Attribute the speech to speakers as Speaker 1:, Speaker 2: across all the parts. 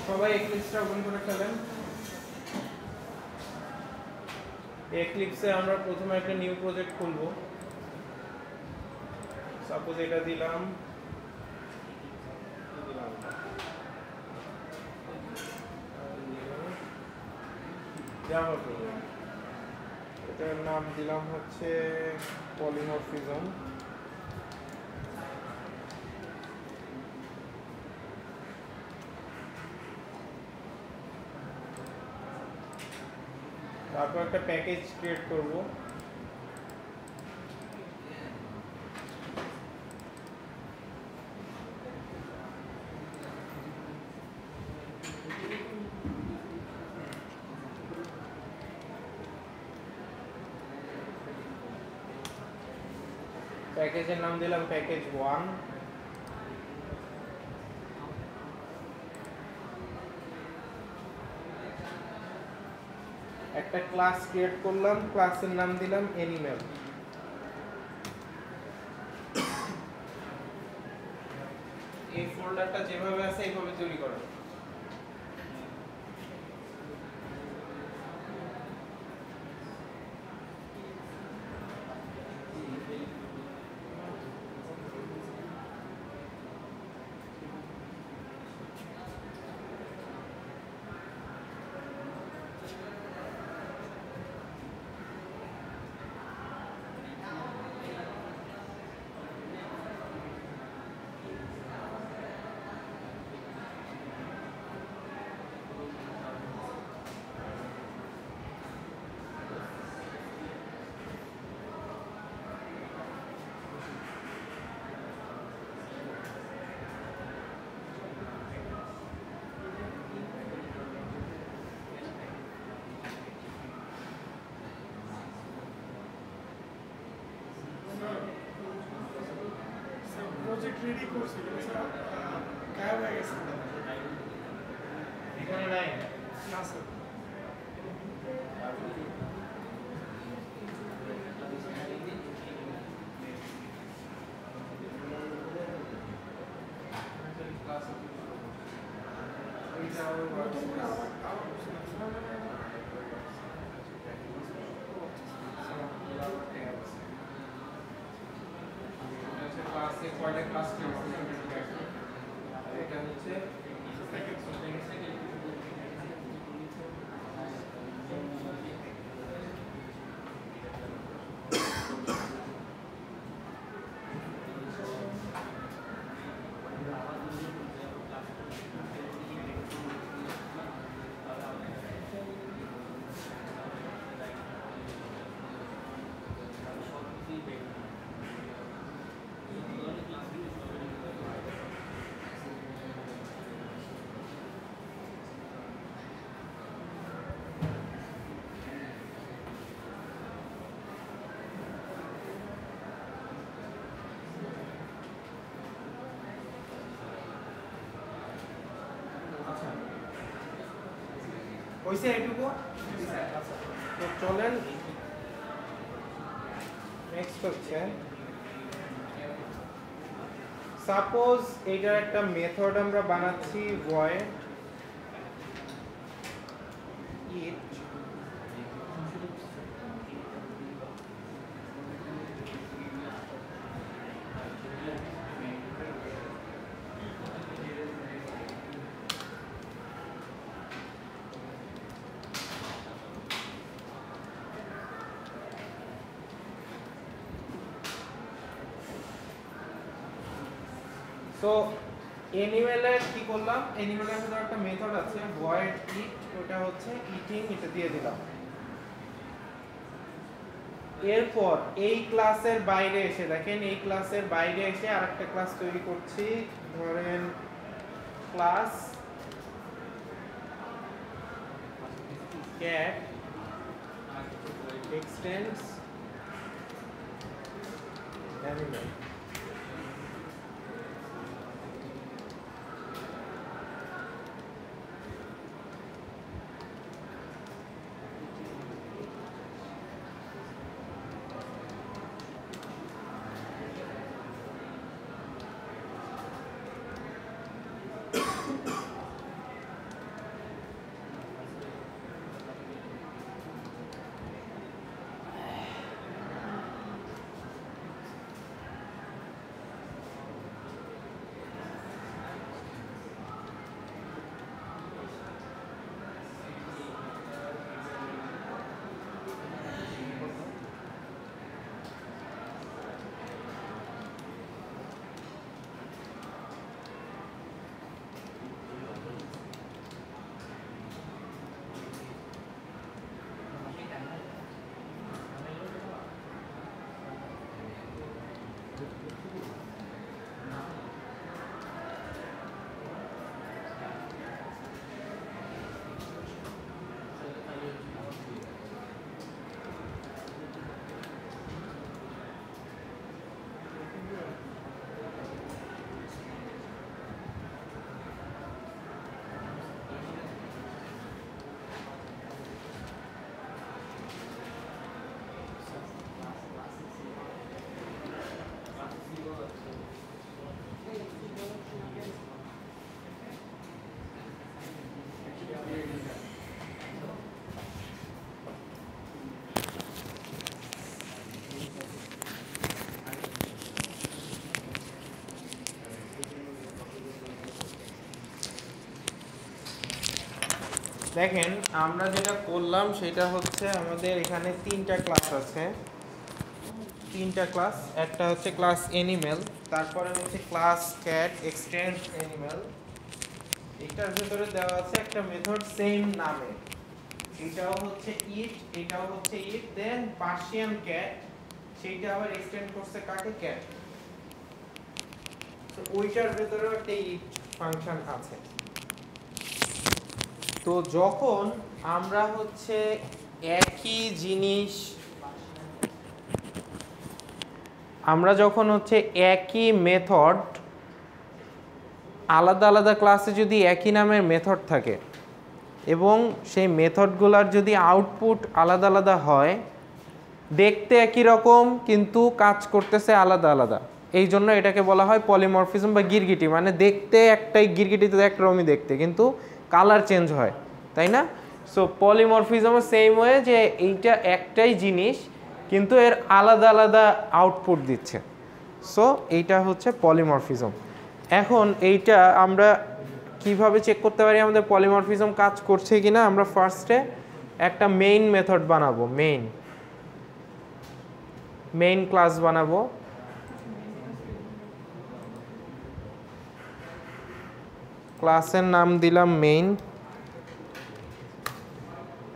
Speaker 1: সবাই এক্লিপসটা ওপেন করে ফেলেন। এক্লিপসে আমরা প্রথমে একটা নিউ প্রজেক্ট খুলব। সাপোজ এটা দিলাম, জাভা প্রজেক্ট, এটার নাম দিলাম হচ্ছে পলিমরফিজম। তারপর একটা প্যাকেজ ক্রিয়েট করব। প্যাকেজের নাম দিলাম প্যাকেজ 1। একটা ক্লাস ক্রিয়েট করলাম, ক্লাসের নাম দিলাম অ্যানিমেল। এই ফোল্ডারটা যেভাবে আছে এইভাবে তৈরি করো।
Speaker 2: প্রজেক্ট রেডি করছি গায়েব হয়ে গেছে
Speaker 1: এখানে নাই
Speaker 2: না স্যার
Speaker 1: হইছে এটুকু। তো চলেন নেক্সট হচ্ছে সাপোজ এইটার একটা মেথড আমরা বানাচ্ছি void it তো অ্যানিমেলের কি করলাম, অ্যানিমেলের মধ্যে একটা মেথড আছে void it, ওটা হচ্ছে ইটিং, এটা দিয়ে দিলাম। এরপর এই ক্লাসের বাইরে এসে দেখেন, এই ক্লাসের বাইরে এসে আরেকটা ক্লাস তৈরি করছি, ধরেন ক্লাস cat extends animal। দেখেন আমরা যেটা করলাম সেটা হচ্ছে আমাদের এখানে তিনটা ক্লাস আছে, তিনটা ক্লাস। একটা হচ্ছে ক্লাস অ্যানিমেল, তারপরে হচ্ছে ক্লাস ক্যাট এক্সটেন্ড অ্যানিমেল। এটার ভিতরে দেওয়া আছে একটা মেথড সেম নামে, এটাও হচ্ছে ইট, এটাও হচ্ছে ইট, দেন পার্সিয়ান ক্যাট, সেইটা আবার এক্সটেন্ড করছে কাকে, ক্যাট। তো ওইটার ভিতরেও একটা ইট ফাংশন আছে। তো যখন আমরা হচ্ছে একই জিনিস, আমরা যখন হচ্ছে একই মেথড আলাদা আলাদা ক্লাসে যদি একই নামের মেথড থাকে এবং সেই মেথডগুলোর যদি আউটপুট আলাদা আলাদা হয়, দেখতে একই রকম কিন্তু কাজ করতেছে আলাদা আলাদা, এই জন্য এটাকে বলা হয় পলিমরফিজম বা গিরগিটি। মানে দেখতে একটাই, গিরগিটিতে একরকমই দেখতে কিন্তু কালার চেঞ্জ হয়, তাই না? সো পলিমরফিজমও সেম ওয়ে, যে এইটা একটাই জিনিস কিন্তু এর আলাদা আলাদা আউটপুট দিচ্ছে। সো এইটা হচ্ছে পলিমরফিজম। এখন এইটা আমরা কিভাবে চেক করতে পারি আমাদের পলিমরফিজম কাজ করছে কিনা? আমরা ফার্স্টে একটা মেইন মেথড বানাবো, মেইন ক্লাস বানাবো। ক্লাসের নাম দিলাম মেইন।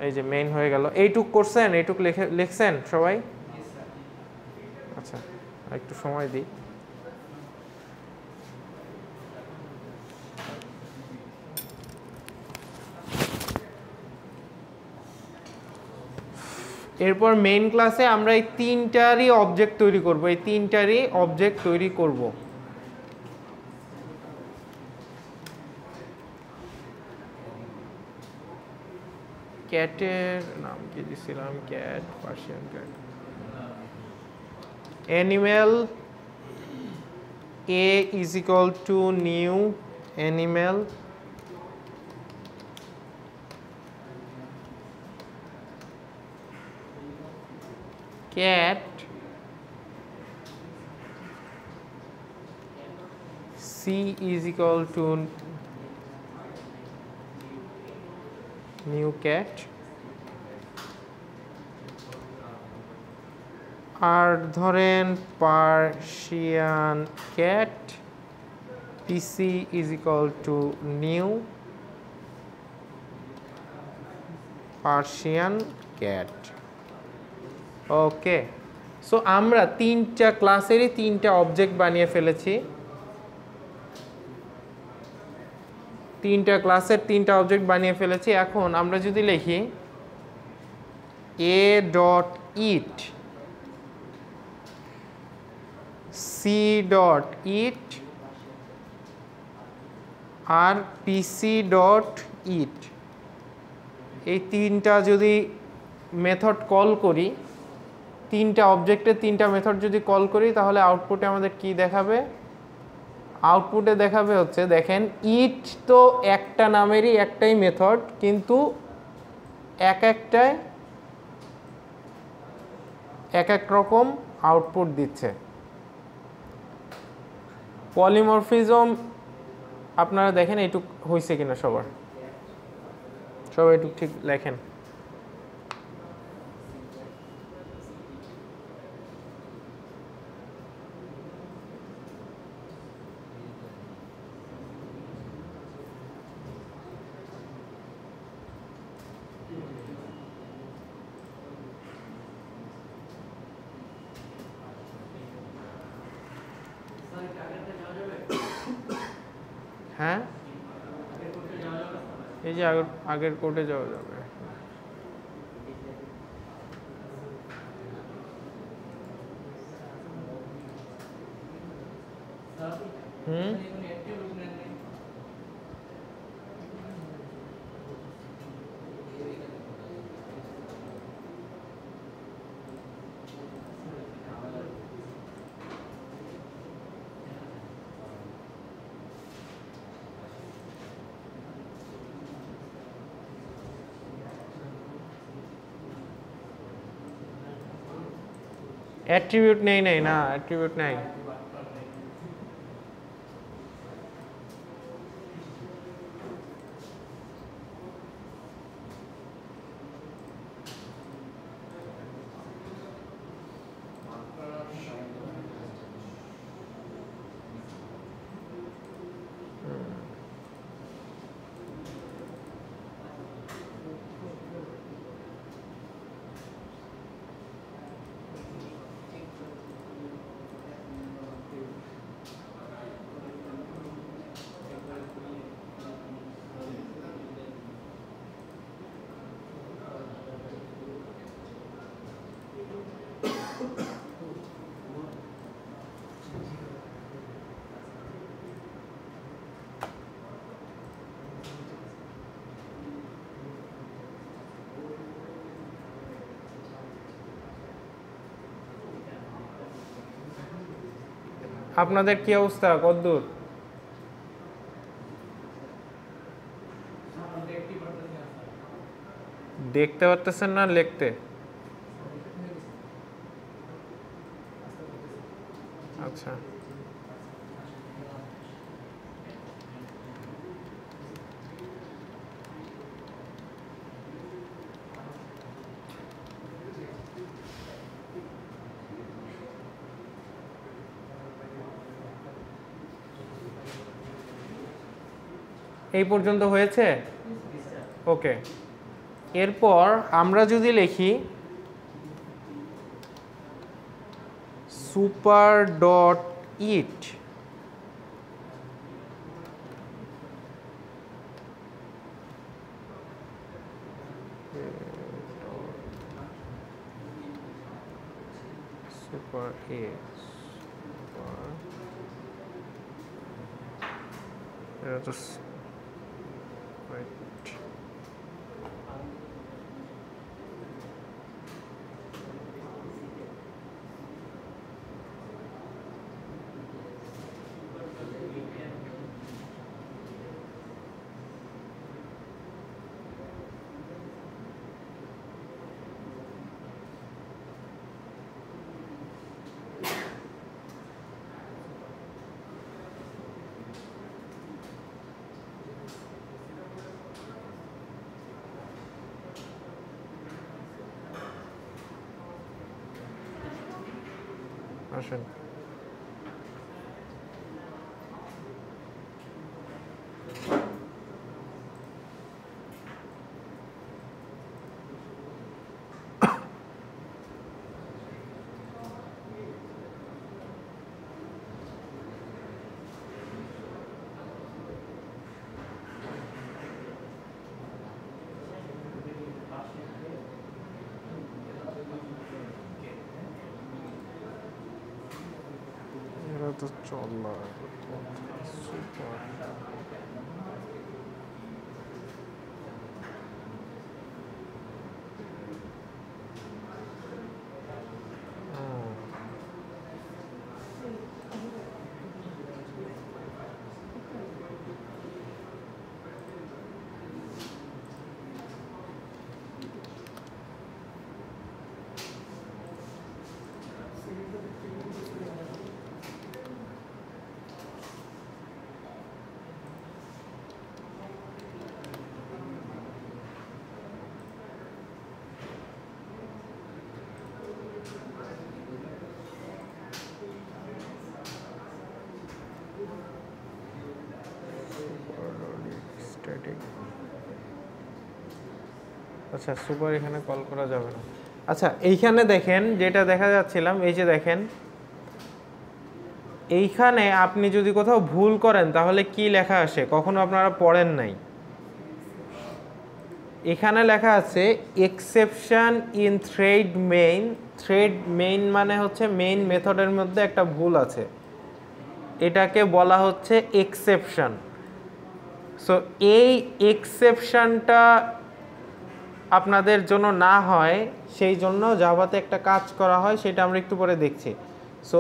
Speaker 1: এই যে মেইন হয়ে গেল। এইটুক করছেন, এইটুক লিখছেন সবাই? আচ্ছা, একটু সময় দিই। এরপর মেইন ক্লাসে আমরা এই তিনটারই অবজেক্ট তৈরি করব, এই তিনটারই অবজেক্ট তৈরি করব। ক্যাটের নাম কি দিছিলাম? Cat, Persian cat. Animal a is equal to new animal, cat c is equal to new cat, আর ধরেন Persian cat pc is equal to new Persian cat. Okay, so আমরা তিনটা ক্লাসেরই তিনটা অবজেক্ট বানিয়ে ফেলেছি, তিনটা ক্লাসের তিনটা অবজেক্ট বানিয়ে ফেলেছি। এখন আমরা যদি লিখি a dot it, c dot it আর pc ডট ইট, এই তিনটা যদি মেথড কল করি, তিনটা অবজেক্টের তিনটা মেথড যদি কল করি, তাহলে আউটপুটে আমাদের কি দেখাবে? আউটপুটে দেখাবে হচ্ছে, দেখেন ইট তো একটা নামেরই একটাই মেথড কিন্তু এক একটায় এক এক রকম আউটপুট দিচ্ছে। পলিমরফিজম আপনারা দেখেন এইটুক হয়েছে কিনা সবার, সবাই এইটুক ঠিক লেখেন। হ্যাঁ, এই যে আগের কোর্টে যাওয়া যাবে। অ্যাট্রিবিউট নেই না, অ্যাট্রিবিউট নাই। আপনাদের কি অবস্থা, কতদূর? দেখতে পারতেছেন না লিখতে? আচ্ছা, এই পর্যন্ত হয়েছে? ওকে, এরপর আমরা যদি লিখি সুপার ডট ইট, সুপার ইট, এটা তো right. আসেন, এরা তো চলা সুপার। আচ্ছা, সুপার এখানে কল করা যাবে না। আচ্ছা, এইখানে দেখেন যেটা দেখা যাচ্ছিলাম, এই যে দেখেন এইখানে আপনি যদি কোথাও ভুল করেন তাহলে কি লেখা আসে, কখনো আপনারা পড়েন নাই? এখানে লেখা আছে exception in thread main. Thread main মানে হচ্ছে মেইন মেথডের মধ্যে একটা ভুল আছে, এটাকে বলা হচ্ছে এক্সেপশন। সো এই এক্সেপশনটা আপনাদের জন্য না হয় সেই জন্য জাভাতে একটা কাজ করা হয়, সেটা আমরা একটু পরে দেখছি। সো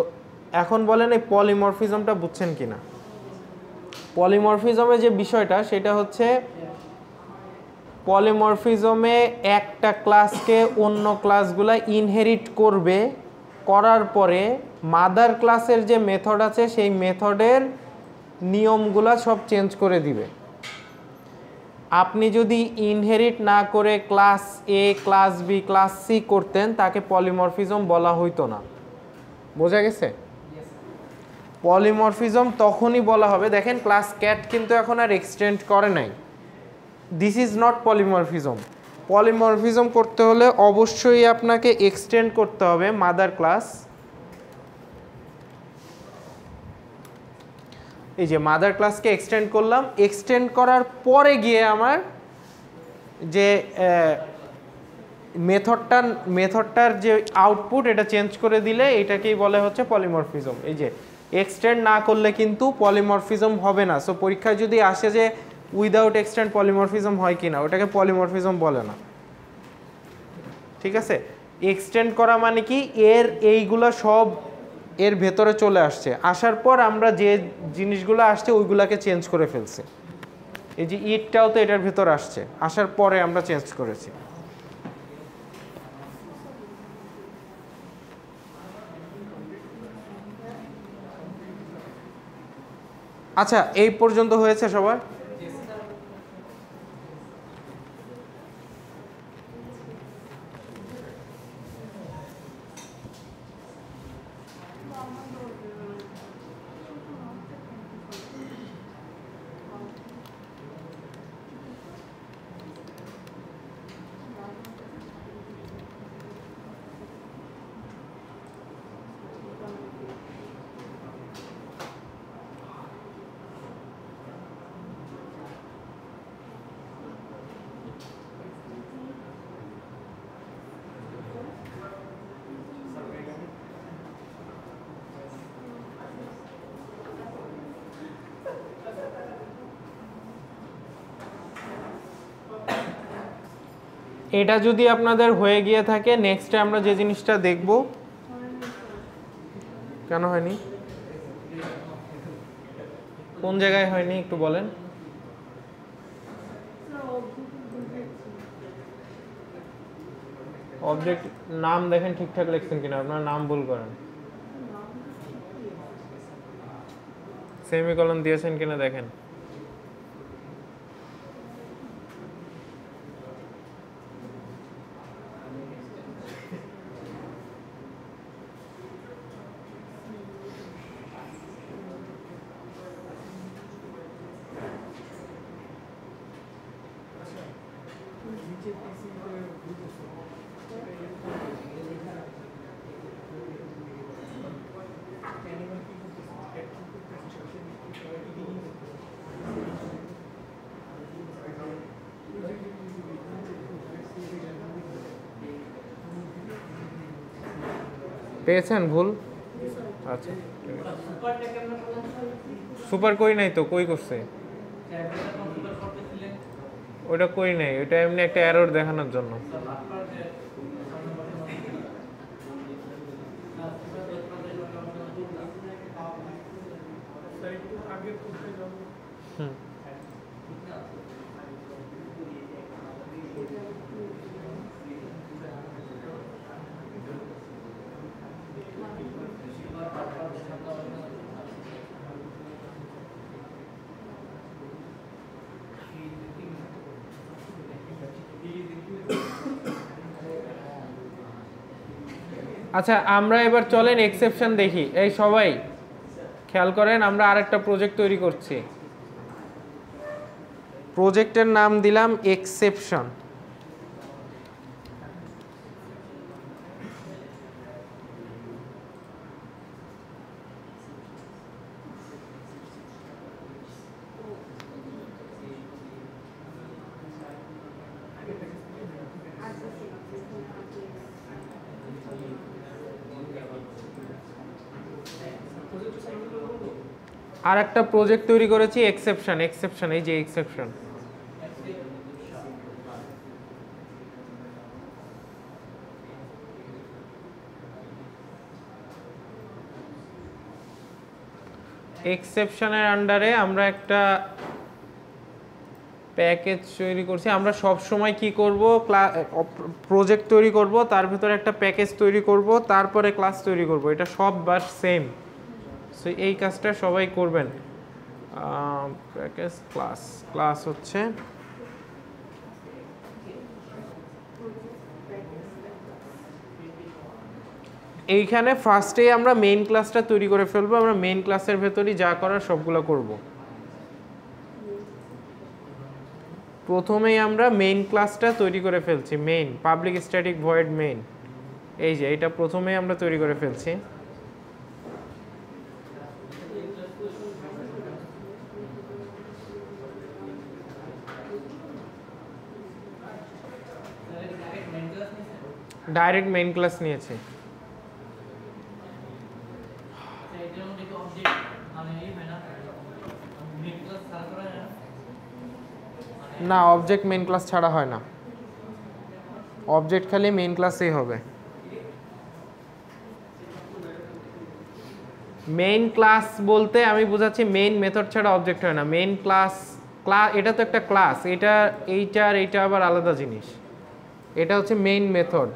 Speaker 1: এখন বলেন এই পলিমরফিজমটা বুঝছেন কিনা? পলিমরফিজমে যে বিষয়টা সেটা হচ্ছে পলিমরফিজমে একটা ক্লাসকে অন্য ক্লাসগুলা ইনহেরিট করবে, করার পরে মাদার ক্লাসের যে মেথড আছে সেই মেথডের নিয়মগুলা সব চেঞ্জ করে দিবে। আপনি যদি ইনহেরিট না করে ক্লাস এ, ক্লাস বি, ক্লাস সি করতেন তাকে পলিমরফিজম বলা হইতো না। বোঝা গেছে? পলিমরফিজম তখনই বলা হবে, দেখেন ক্লাস ক্যাট কিন্তু এখন আর এক্সটেন্ড করে নাই। This is not polymorphism. Polymorphism করতে হলে অবশ্যই আপনাকে এক্সটেন্ড করতে হবে মাদার ক্লাস। এই যে মাদার ক্লাসকে এক্সটেন্ড করলাম, এক্সটেন্ড করার পরে গিয়ে আমার যে মেথডটার যে আউটপুট এটা চেঞ্জ করে দিলে এটাকেই বলে হচ্ছে পলিমরফিজম। এই যে এক্সটেন্ড না করলে কিন্তু পলিমরফিজম হবে না। সো পরীক্ষায় যদি আসে যে উইদাউট এক্সটেন্ড পলিমরফিজম হয় কিনা, ওটাকে পলিমরফিজম বলে না। ঠিক আছে? এক্সটেন্ড করা মানে কি, এর এইগুলো সব এর ভেতরে চলে আসছে, আসার পর আমরা যে জিনিসগুলো আসছে ওইগুলাকে চেঞ্জ করে ফেলছি। এই যে ইটটাও তো এটার ভেতর আসছে, আসার পরে আমরা চেঞ্জ করেছি। আচ্ছা, এই পর্যন্ত হয়েছে সবার? এটা যদি আপনাদের হয়ে গিয়ে থাকে, নেক্সটে আমরা যে জিনিসটা দেখব। কেন হয়নি? কোন জায়গায় হয়নি একটু বলেন। অবজেক্ট নাম দেখেন ঠিকঠাক লিখছেন কিনা, আপনার নাম ভুল করেন। সেমিকলন দিয়েছেন কিনা দেখেন। পেয়েছেন ভুল? আচ্ছা, সুপার কই নাই তো, কই করছে ওটা? কই নাই, ওটা এমনি একটা এরর দেখানোর জন্য। হুম, আচ্ছা, আমরা এবার চলেন এক্সেপশন দেখি। এই সবাই খেয়াল করেন, আমরা আরেকটা প্রজেক্ট তৈরি করছি। প্রজেক্টের নাম দিলাম এক্সেপশন। আর একটা প্রজেক্ট তৈরি করেছি এক্সেপশন। এক্সেপশন, এই যে এক্সেপশন। এক্সেপশনের আন্ডারে আমরা একটা প্যাকেজ তৈরি করছি। আমরা সব সময় কি করব, প্রজেক্ট তৈরি করব, তার ভিতরে একটা প্যাকেজ তৈরি করব, তারপরে ক্লাস তৈরি করব। এটা সব বাস সেম। সো এই কাজটা সবাই করবেন। প্যাকেজ ক্লাস, ক্লাস হচ্ছে এইখানে ফার্স্টেই আমরা মেইন ক্লাসটা তৈরি করে ফেলবো। আমরা মেইন ক্লাসের ভেতরই যা করার সবগুলো করব। প্রথমেই আমরা মেইন ক্লাসটা তৈরি করে ফেলছি। Main public static void main, এই যে এটা প্রথমেই আমরা তৈরি করে ফেলছি। ডাইরেক্ট মেইন ক্লাস নিয়েছি। না, অবজেক্ট মেইন ক্লাস ছাড়া হয় না। অবজেক্ট খালি মেইন ক্লাসেই হবে। মেইন ক্লাস বলতে আমি বোঝাচ্ছি মেইন মেথড ছাড়া অবজেক্ট হয় না। মেইন ক্লাস এটা তো একটা ক্লাস, এইটা আবার আলাদা জিনিস। এটা হচ্ছে মেইন মেথড,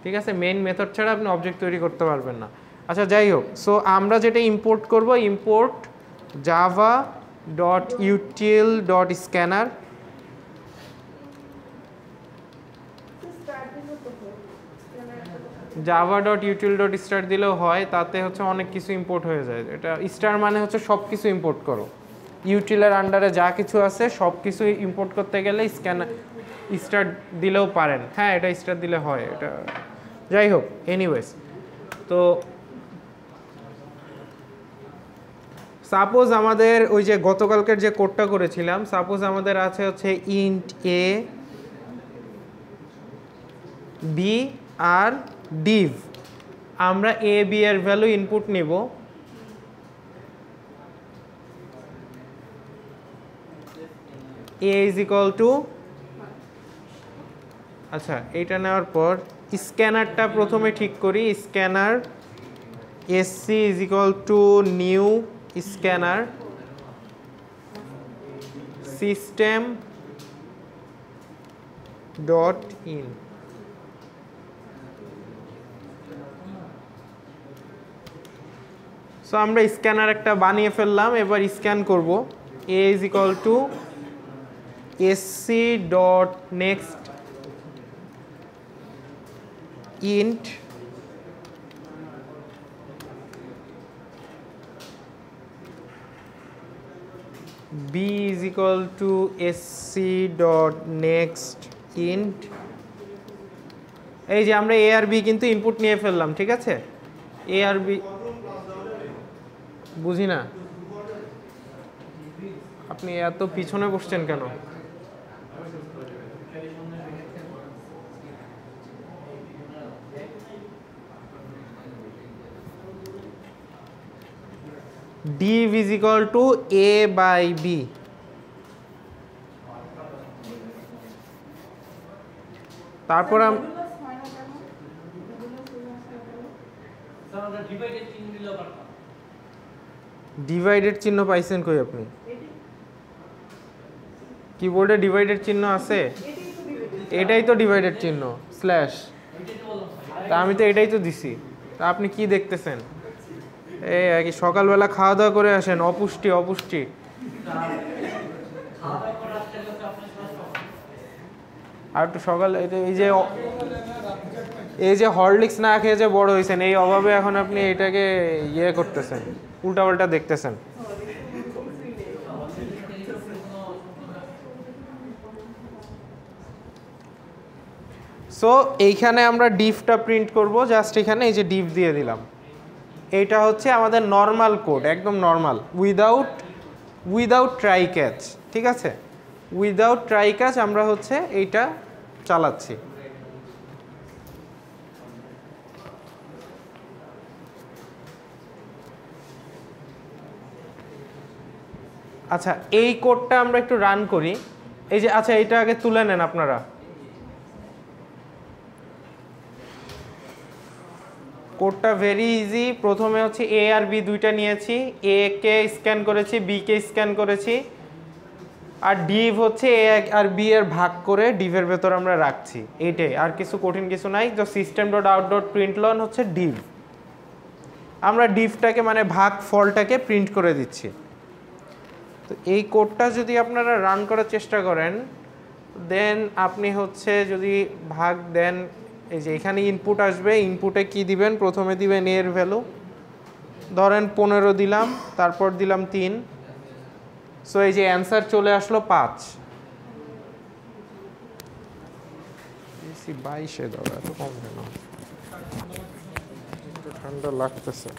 Speaker 1: ঠিক আছে? মেইন মেথড ছাড়া আপনি অবজেক্ট তৈরি করতে পারবেন না। আচ্ছা যাই হোক, সো আমরা যেটা ইম্পোর্ট করব, ইম্পোর্ট java.util.scanner। java.util.start দিলেও হয়, তাতে হচ্ছে অনেক কিছু ইম্পোর্ট হয়ে যায়। এটা স্টার মানে হচ্ছে সব কিছু ইম্পোর্ট করো। ইউটিলের আন্ডারে যা কিছু আছে সব কিছু ইম্পোর্ট করতে গেলে স্টার দিলেও পারেন। হ্যাঁ, এটা স্টার দিলে হয় এটা। যাই হোক, এনিওয়েজ, তো সাপোজ আমাদের ওই যে গতকালকের যে কোডটা করেছিলাম, সাপোজ আমাদের আছে হচ্ছে int A B R Depp. আমরা এ বি এর ভ্যালু ইনপুট নিব, এ ইজ ইকুয়াল টু, আচ্ছা এইটা নেওয়ার পর স্ক্যানারটা প্রথমে ঠিক করি। Scanner SC is equal to new scanner system dot in. So আমরা স্ক্যানার একটা বানিয়ে ফেললাম। এবার স্ক্যান করব। A is equal to SC dot next int b is equal to SC dot next int. এই যে আমরা এ আর বি কিন্তু ইনপুট নিয়ে ফেললাম, ঠিক আছে? এ আর বি বুঝি না, আপনি এত পিছনে বসছেন কেন? div is equal to a by b। তারপর ডিভাইডেড চিহ্ন পাইছেন কই আপনি? কিবোর্ডে ডিভাইডেড চিহ্ন আছে? এটাই তো ডিভাইডেড চিহ্ন, স্ল্যাশ। তা আমি তো এটাই তো দিছি, তা আপনি কি দেখতেছেন? এই আর কি, সকালবেলা খাওয়া দাওয়া করে আসেন, অপুষ্টি অপুষ্টি। আর একটু সকাল, এই যে হরলিক্স না খেয়ে যে বড় হয়েছেন, এই অভাবে এখন আপনি এটাকে ইয়ে করতেছেন, উল্টাপাল্টা দেখতেছেন। সো এইখানে আমরা ডিফটা প্রিন্ট করব, জাস্ট এখানে এই যে ডিফ দিয়ে দিলাম। এইটা হচ্ছে আমাদের নর্মাল কোড, একদম নর্মাল, উইদাউট ট্রাই ক্যাচ, ঠিক আছে? উইদাউট ট্রাই ক্যাচ আমরা হচ্ছে এইটা চালাচ্ছি। আচ্ছা, এই কোডটা আমরা একটু রান করি। এই যে, আচ্ছা এইটা আগে তুলে নেন আপনারা। কোডটা ভেরি ইজি। প্রথমে হচ্ছে এ আর বি দুইটা নিয়েছি, এ কে স্ক্যান করেছি, বি কে স্ক্যান করেছি, আর ডিভ হচ্ছে এ আর বি এর ভাগ করে ডিভের ভেতর আমরা রাখছি। এইটাই, আর কিছু কঠিন কিছু নাই। তো system dot out dot println হচ্ছে ডিভ। আমরা ডিভটাকে মানে ভাগ ফলটাকে প্রিন্ট করে দিচ্ছি। তো এই কোডটা যদি আপনারা রান করার চেষ্টা করেন, দেন আপনি হচ্ছে যদি ভাগ দেন, এই যে এখানে ইনপুট আসবে, ইনপুটে কি দিবেন? প্রথমে দিবেন এর ভ্যালু, ধরেন 15 দিলাম, তারপর দিলাম 3। সো এই যে অ্যান্সার চলে আসলো 5। 22-এ দাও, এত কম কেন? ঠান্ডা লাগতেছে।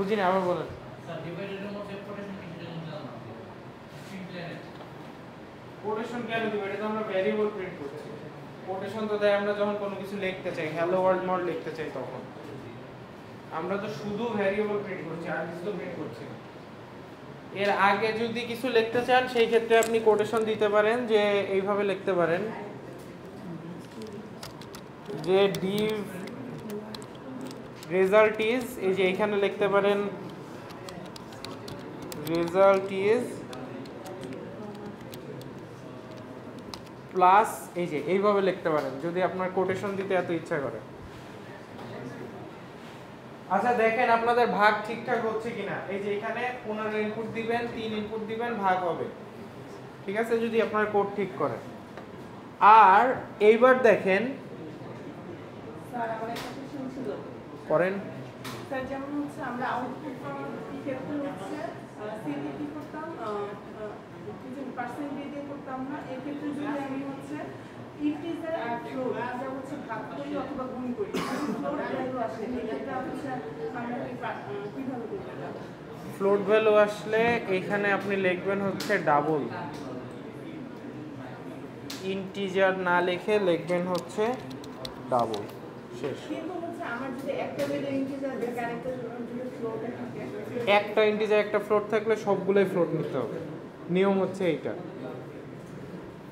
Speaker 1: বুঝিনি, আবার বলেন। কোটেশন কেন দিব? এটা তো আমরা ভ্যারিয়েবল প্রিন্ট করছি। কোটেশন তো দেয় আমরা যখন কোনো কিছু লিখতে চাই, হ্যালো ওয়ার্ল্ড মড লিখতে চাই তখন। আমরা তো শুধু ভ্যারিয়েবল প্রিন্ট করছি, আর কিছু তো প্রিন্ট করছি না। এর আগে যদি কিছু লিখতে চান সেই ক্ষেত্রে আপনি কোটেশন দিতে পারেন, যে এইভাবে লিখতে পারেন যে div result is, এই যে এইখানে লিখতে পারেন result is প্লাস, এই যে এইভাবে লিখতে পারেন যদি আপনার কোটেশন দিতে এত ইচ্ছা করে। আচ্ছা দেখেন আপনাদের ভাগ ঠিকঠাক হচ্ছে কিনা। এই যে এখানে 15 ইনপুট দিবেন, 3 ইনপুট দিবেন, ভাগ হবে, ঠিক আছে, যদি আপনার কোড ঠিক করে। আর এইবার দেখেন
Speaker 3: স্যার আমার একটা কোশ্চেন ছিল।
Speaker 1: করেন।
Speaker 3: স্যার যেমন হচ্ছে আমরা আউটপুট ক্ষেত্রে হচ্ছে সিডিপি করতাম, পার্সেন্টেজ দিয়ে করতাম না। এই ক্ষেত্রে যদি আমি হচ্ছে ইন্টিজার আর ফ্লোট আমরা হচ্ছে ভাগ করি অথবা গুণ করি, ফ্লোট ভ্যালু আসে, এই ক্ষেত্রে হচ্ছে আমরা কিভাবে করব?
Speaker 1: ফ্লোট ভ্যালু আসলে এখানে আপনি লিখবেন হচ্ছে ডাবল, ইন্টিজার না লিখে লিখবেন হচ্ছে ডাবল, শেষ।
Speaker 3: কিন্তু হচ্ছে আমার যদি একটা ভ্যালু ইন্টিজার থাকে আর একটা যদি ফ্লোটে থাকে,
Speaker 1: একটা ইন্টিজার একটা ফ্লোট থাকলে সবগুলোই ফ্লোট নিতে হবে, নিয়ম হচ্ছে এইটা,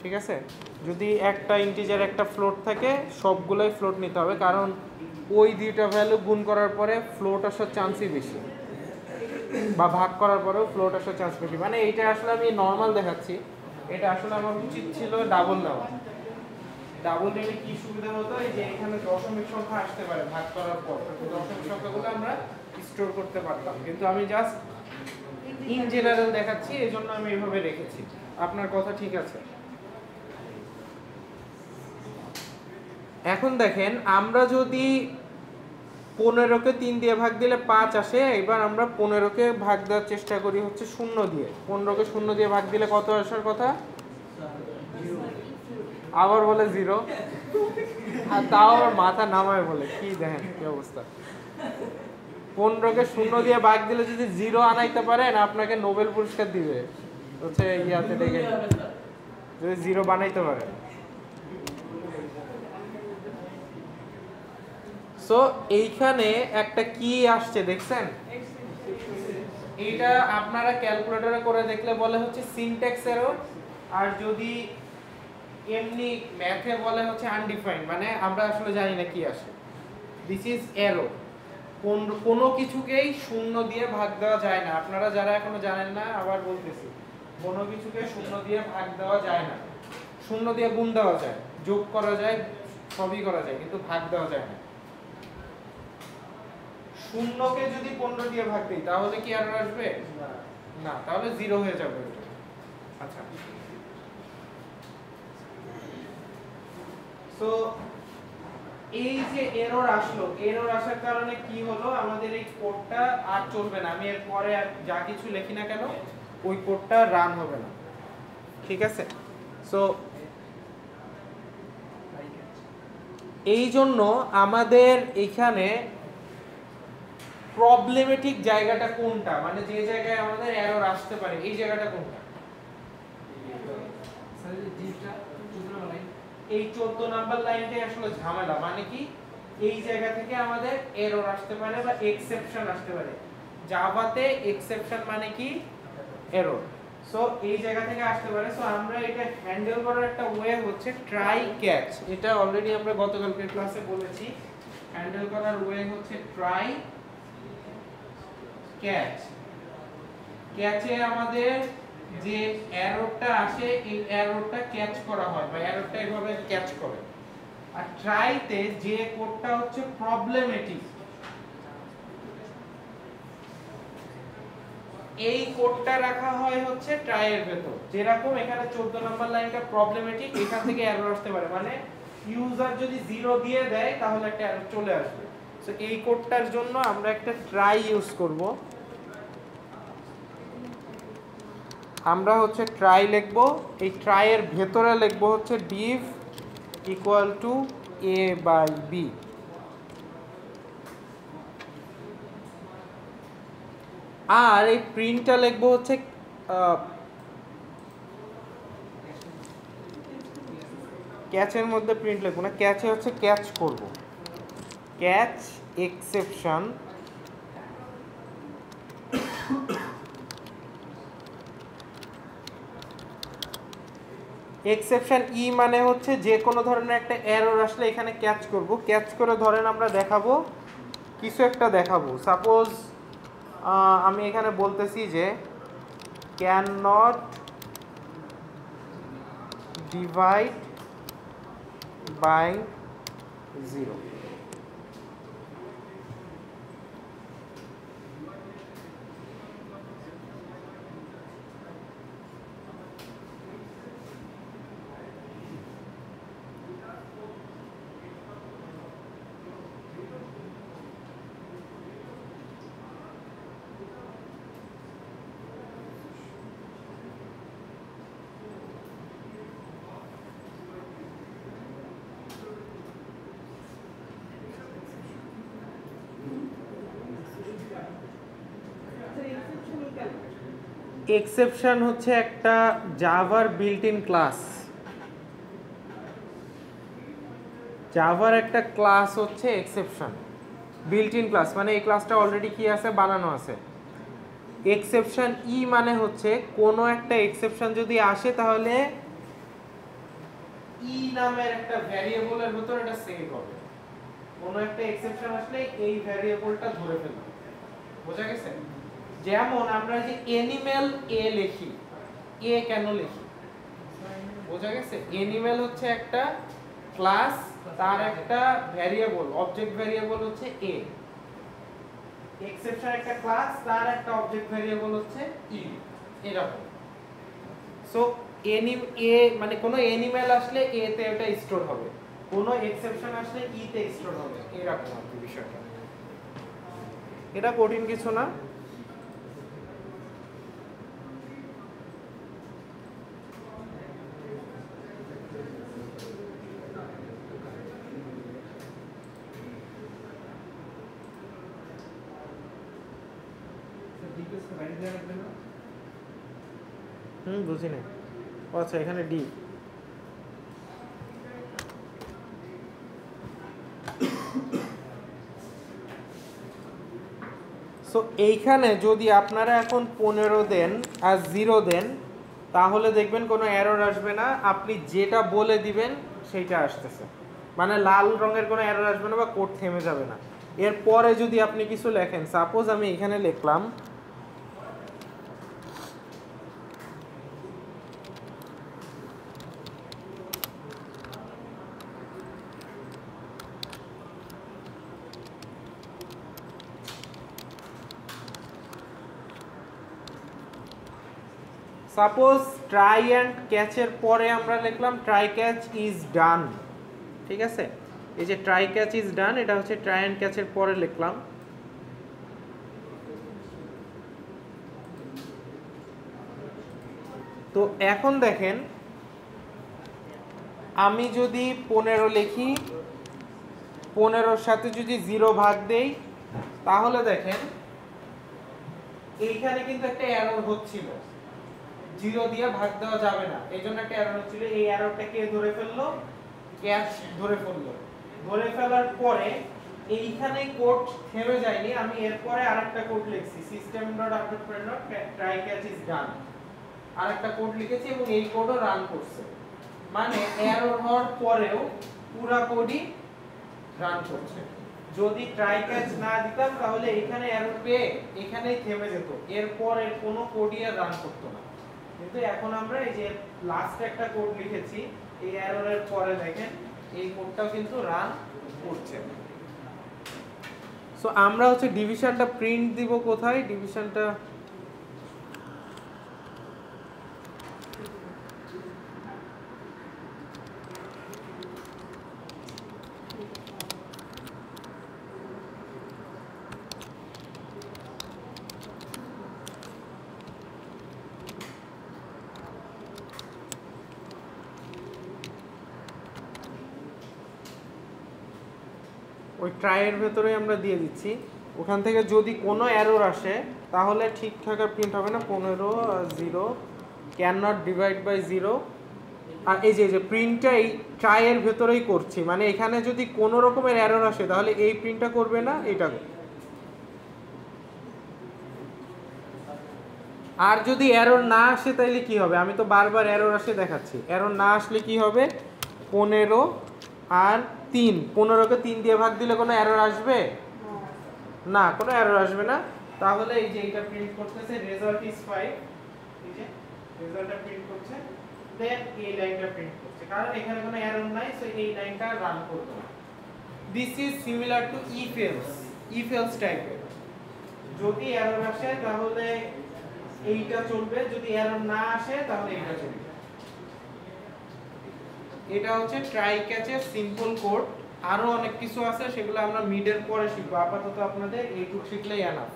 Speaker 1: ঠিক আছে। যদি একটা ইন্টিজার একটা ফ্লোট থাকে সবগুলোই ফ্লোট নিতে হবে, কারণ ওই দুইটা ভ্যালু গুণ করার পরে ফ্লোট আসার চান্সই বেশি, বা ভাগ করার পরেও ফ্লোট আসার চান্স বেশি। মানে এইটা আসলে আমি নর্মাল দেখাচ্ছি, এটা আসলে আমার উচিত ছিল ডাবল নেওয়া। ডাবল নিলে কি সুবিধা হতো, এই যে এখানে দশমিক সংখ্যা আসতে পারে ভাগ করার পর, দশমিক সংখ্যাগুলো আমরা স্টোর করতে পারতাম, কিন্তু আমি জাস্ট ইন জেনারেল দেখাচ্ছি, এই জন্য আমি এইভাবে রেখেছি। আপনার কথা ঠিক আছে। এখন দেখেন আমরা যদি 15কে 3 দিয়ে ভাগ দিলে 5 আসে, এবার আমরা 15কে ভাগ দেওয়ার চেষ্টা করি হচ্ছে 0 দিয়ে। 15কে 0 দিয়ে ভাগ দিলে কত আসার কথা? আবার বলে 0, আর তাও আবার মাথা নামায় বলে, কি দেখেন কি অবস্থা। 15কে 0 দিয়ে ভাগ দিলে যদি 0 আনাইতে পারেন আপনাকে নোবেল পুরস্কার দিবে হচ্ছে ইয়াতে ডেকে, যদি 0 বানাইতে পারেন। সো এইখানে একটা কি আসছে দেখছেন, এইটা আপনারা ক্যালকুলেটরে করে দেখলে বলে হচ্ছে সিনট্যাক্স এরর, আর যদি এমনি ম্যাথে বলে হচ্ছে আনডিফাইন্ড, মানে আমরা আসলে জানি না কি আসে। This is error. কোনো কিছুকেই 0 দিয়ে ভাগ দেওয়া যায় না। আপনারা যারা এখনো জানেন না আবার বলতেছি, কোনো কিছুকে 0 দিয়ে ভাগ দেওয়া যায় না। 0 দিয়ে গুণ দেওয়া যায়, যোগ করা যায়, সবই করা যায়, কিন্তু ভাগ দেওয়া যায় না। 0কে যদি 15 দিয়ে ভাগ দিই তাহলে কি এরর আসবে? না, তাহলে 0 হয়ে যাবে। আচ্ছা, সো এই যে এরর আসলো, এরর আসার কারণে কি হলো, আমাদের এই কোডটা আর চলবে না। আমি এর পরে যা কিছু লিখি না কেন ওই কোডটা রান হবে না, ঠিক আছে। সো এই জন্য আমাদের এখানে প্রবলেমেটিক জায়গাটা কোনটা, মানে যে জায়গায় আমাদের এরর আসতে পারে, এই জায়গাটা কোনটা? এই 14 নাম্বার লাইনটাই আসলে ঝামেলা। মানে কি, এই জায়গা থেকে আমাদের এরর আসতে পারে বা এক্সেপশন আসতে পারে। জাভাতে এক্সেপশন মানে কি? এরর। সো এই জায়গা থেকে আসতে পারে। সো আমরা এটা হ্যান্ডেল করার একটা ওয়ে হচ্ছে ট্রাই ক্যাচ। এটা অলরেডি আমরা গতকালকের ক্লাসে বলেছি। হ্যান্ডেল করার ওয়ে হচ্ছে ট্রাই ক্যাচ। ক্যাচে আমাদের যে এররটা আসে এই এররটা ক্যাচ করা হয় বা এররটা এইভাবে ক্যাচ করে। আর ট্রাইতে যে কোডটা হচ্ছে প্রবলেমেটিক, এই কোডটা রাখা হয় হচ্ছে ট্রাই এর ভেতর। যেরকম এখানে 14 নাম্বার লাইনটা প্রবলেমেটিক, এখান থেকে এরর আসতে পারে, মানে ইউজার যদি 0 দিয়ে দেয় তাহলে একটা এরর চলে আসবে। সো এই কোডটার জন্য আমরা একটা ট্রাই ইউজ করব। আমরা হচ্ছে ট্রাই লিখব, এই ট্রাই এর ভেতরে লিখব হচ্ছে div equal to a by b। আর এই প্রিন্টটা লিখবো হচ্ছে ক্যাচের মধ্যে প্রিন্ট লিখবো না, ক্যাচে হচ্ছে ক্যাচ করব, ক্যাচ এক্সেপশন এক্সেপশন ই মানে হচ্ছে যে কোনো ধরনের একটা এরর আসলে এখানে ক্যাচ করব, ক্যাচ করে ধরেন আমরা দেখাবো কিছু একটা দেখাবো, সাপোজ আমি এখানে বলতেছি যে can not divide by 0। Exception হচ্ছে একটা জাভার বিল্ট ইন ক্লাস, জাভার একটা ক্লাস হচ্ছে এক্সেপশন, বিল্ট ইন ক্লাস মানে এই ক্লাসটা অলরেডি কি আছে, বানানো আছে। এক্সেপশন ই মানে হচ্ছে কোনো একটা এক্সেপশন যদি আসে তাহলে ই নামের একটা ভ্যারিয়েবলের ভিতর এটা সেভ হবে, কোনো একটা এক্সেপশন আসলে এই ভ্যারিয়েবলটা ধরে ফেলবে, বোঝা গেছে? যেমন আমরা যে অ্যানিমেল এ লিখি, এ কেন লিখি, বোঝা গেছে? অ্যানিমেল হচ্ছে একটা ক্লাস, তার একটা ভ্যারিয়েবল, অবজেক্ট ভ্যারিয়েবল হচ্ছে এ। এক্সেপশন একটা ক্লাস, তার একটা অবজেক্ট ভ্যারিয়েবল হচ্ছে ই, এরকম। সো এ মানে কোনো অ্যানিমেল আসলে এ তে এটা স্টোর হবে, কোনো এক্সেপশন আসলে ই তে স্টোর হবে, এরকম আর কি বিষয়টা। এটা কঠিন কিছু না। বুঝি না, আচ্ছা এখানে ডি। সো এইখানে যদি আপনারা এখন 15 দেন আর 0 দেন তাহলে দেখবেন কোনো এরর আসবে না, আপনি যেটা বলে দিবেন সেইটা আসতেছে, মানে লাল রঙের কোনো এরর আসবে না বা কোড থেমে যাবে না। এরপরে যদি আপনি কিছু লেখেন, সাপোজ আমি এখানে লিখলাম সাপোজ ট্রাই অ্যান্ড ক্যাচের পরে আমরা লিখলাম ট্রাই ক্যাচ ইজ ডান, ঠিক আছে? এই যে ট্রাই ক্যাচ ইজ ডান এটা হচ্ছে ট্রাই অ্যান্ড ক্যাচের পরে লিখলাম। তো এখন দেখেন আমি যদি 15 লিখি, 15-র সাথে যদি 0 ভাগ দেই তাহলে দেখেন এইখানে কিন্তু একটা এরর হচ্ছিল, 0 দিয়ে ভাগ দেওয়া যাবে না, এই জন্য একটা এরর হচ্ছিল। এই এররটা কে ধরে ফেললো? ক্যাচ ধরে ফেললো। ধরে ফেলার পরে এইখানে কোড থেমে যায়নি, আমি এরপরে আরেকটা কোড লিখছি, system.out.println try catch is done, আরেকটা কোড লিখেছি এবং এই কোডও রান করছে, মানে এরর হওয়ার পরেও পুরো কোডই রান করছে। যদি ট্রাই ক্যাচ না দিতাম তাহলে এখানে এরর পেয়ে এখানেই থেমে যেত, এরপর এর কোনো কোডই আর রান করতো না। কিন্তু এখন আমরা এই যে লাস্টে একটা কোড লিখেছি, এই এররের পরে দেখেন এই কোডটাও কিন্তু রান করছে। সো আমরা হচ্ছে ডিভিশনটা প্রিন্ট দিব কোথায়? ডিভিশনটা ওই ট্রাইয়ের ভেতরে আমরা দিয়ে দিচ্ছি। ওখান থেকে যদি কোনো এরর আসে তাহলে ঠিকঠাক প্রিন্ট হবে না। 15 0 ক্যান নট ডিভাইড বাই 0। আর এই যে প্রিন্টটা এই ট্রাইয়ের ভেতরেই করছি, মানে এখানে যদি কোনো রকমের এরর আসে তাহলে এই প্রিন্টটা করবে না, এটা। আর যদি এরর না আসে তাহলে কি হবে, আমি তো বারবার এরর আসে দেখাচ্ছি। এরর না আসলে কি হবে, 15 আর 3, 15কে 3 দিয়ে ভাগ দিলে কোনো এরর আসবে না, কোনো এরর আসবে না। তাহলে এই যে এটা প্রিন্ট করতেছে রেজাল্ট ইজ 5, এই যে রেজাল্টটা প্রিন্ট করছে, দেন এই লাইনটা প্রিন্ট করছে, কারণ এখানে কোনো এরর নাই, সো এই লাইনটা রান করবে না। This is similar to if else টাইপের। যদি এরর আসে তাহলে এইটা চলবে, যদি এরর না আসে তাহলে এইটা চলবে। এটা হচ্ছে ট্রাই ক্যাচের সিম্পল কোড। আরো অনেক কিছু আছে, সেগুলো আমরা মিডের পরে শিখবো। আপাতত আপনাদের এইটুকু শিখলেই এনাফ।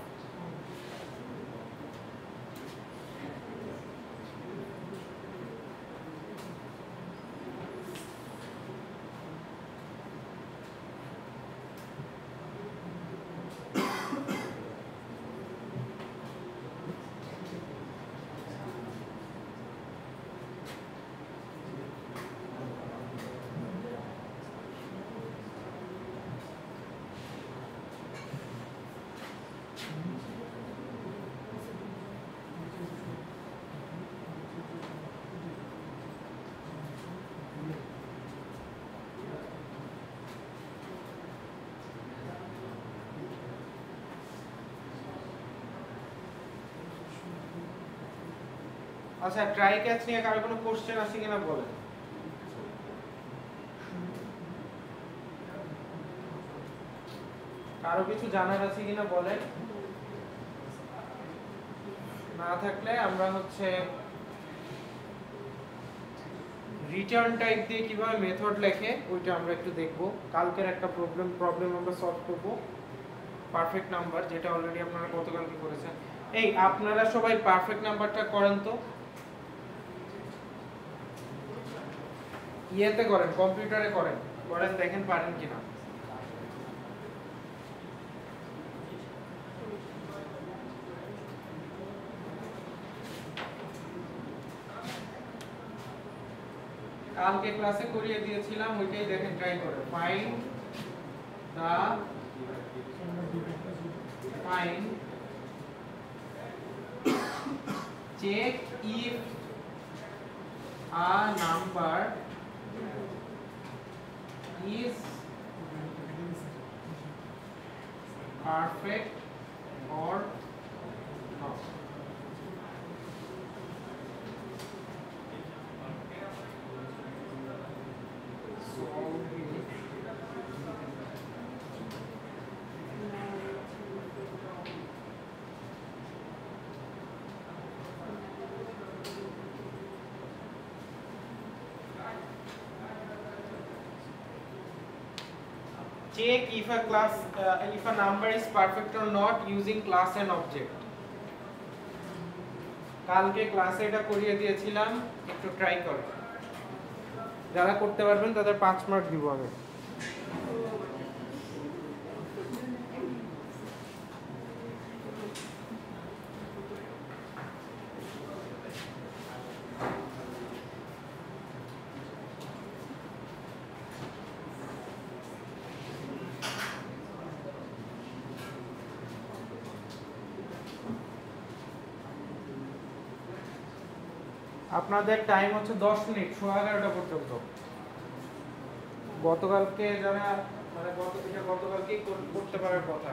Speaker 1: আচ্ছা, ট্রাই ক্যাচ নিয়ে কারো কোনো কোশ্চেন আছে কিনা বলেন। কারো কিছু জানার আছে কিনা বলেন। না থাকলে আমরা হচ্ছে রিটার্ন টাইপ দিয়ে কিভাবে মেথড লেখে ওইটা আমরা একটু দেখব। কালকের একটা প্রবলেম আমরা সলভ করব, পারফেক্ট নাম্বার, যেটা অলরেডি আপনারা গতকালকে করেছেন। এই আপনারা সবাই পারফেক্ট নাম্বারটা করেন তো, ইয়েতে করেন, কম্পিউটারে করেন, দেখেন পারেন কিনা। কালকে ক্লাসে করিয়ে দিয়েছিলাম, ওইটাই দেখেন, ট্রাই করেন। Find check if a number is perfect or not. Check if a number is perfect or not using class and object. কালকে ক্লাসে এটা করিয়ে দিয়েছিলাম, একটু ট্রাই করো। যারা করতে পারবেন তাদের 5 মার্ক দিব আমি। আপনাদের টাইম হচ্ছে 10 মিনিট, 11:30 পর্যন্ত। গতকালকে যারা মানে গতকালকেই করতে পারার কথা।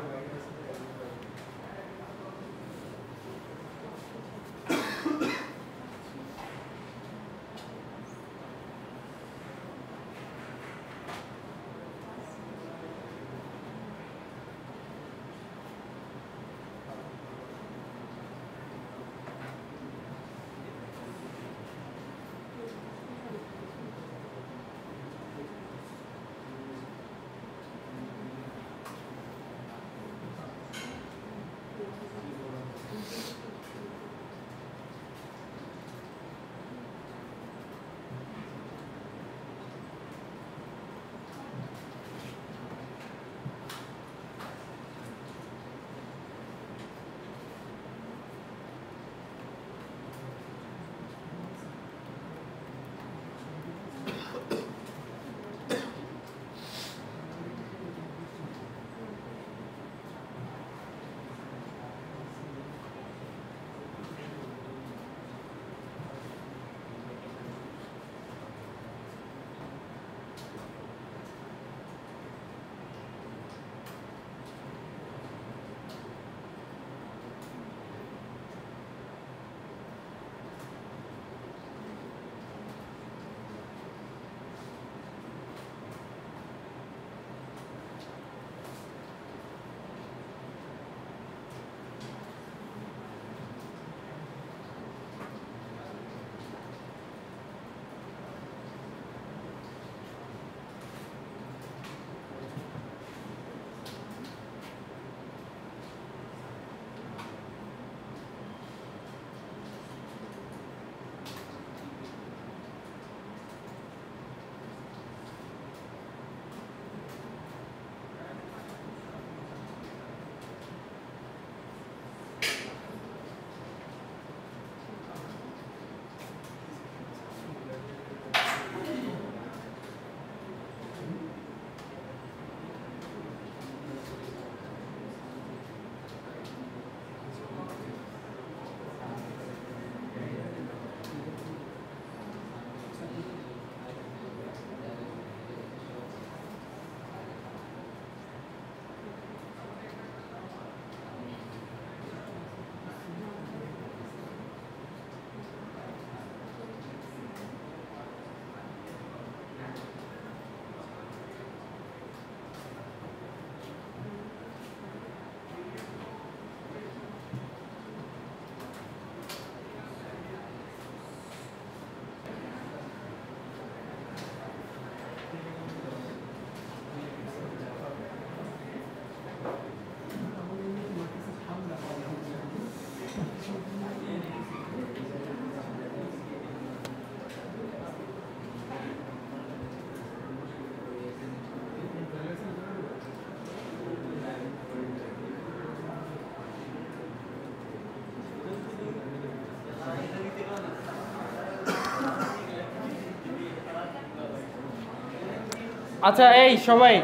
Speaker 1: আচ্ছা এই সবাই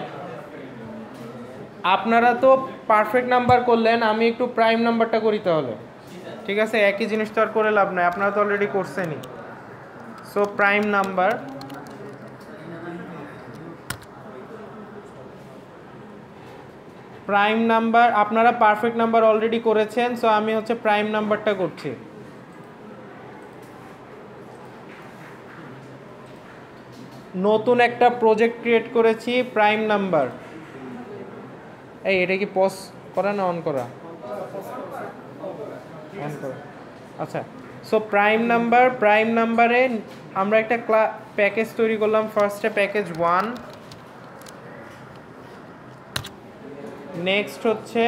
Speaker 1: আপনারা তো পারফেক্ট নাম্বার করলেন, আমি একটু প্রাইম নাম্বারটা করি তাহলে। ঠিক আছে, একই জিনিস তো আর করে লাভ নাই, আপনারা তো অলরেডি করছেনই। So prime number, prime number আপনারা পারফেক্ট নাম্বার অলরেডি করেছেন, সো আমি হচ্ছে প্রাইম নাম্বারটা করছি। নতুন একটা প্রজেক্ট ক্রিয়েট করেছি প্রাইম নাম্বার। এই এটা কি পজ করা না অন করা? অন করা। আচ্ছা, সো প্রাইম নাম্বার, প্রাইম নাম্বারে আমরা একটা প্যাকেজ তৈরি করলাম। ফার্স্টে প্যাকেজ 1, নেক্সট হচ্ছে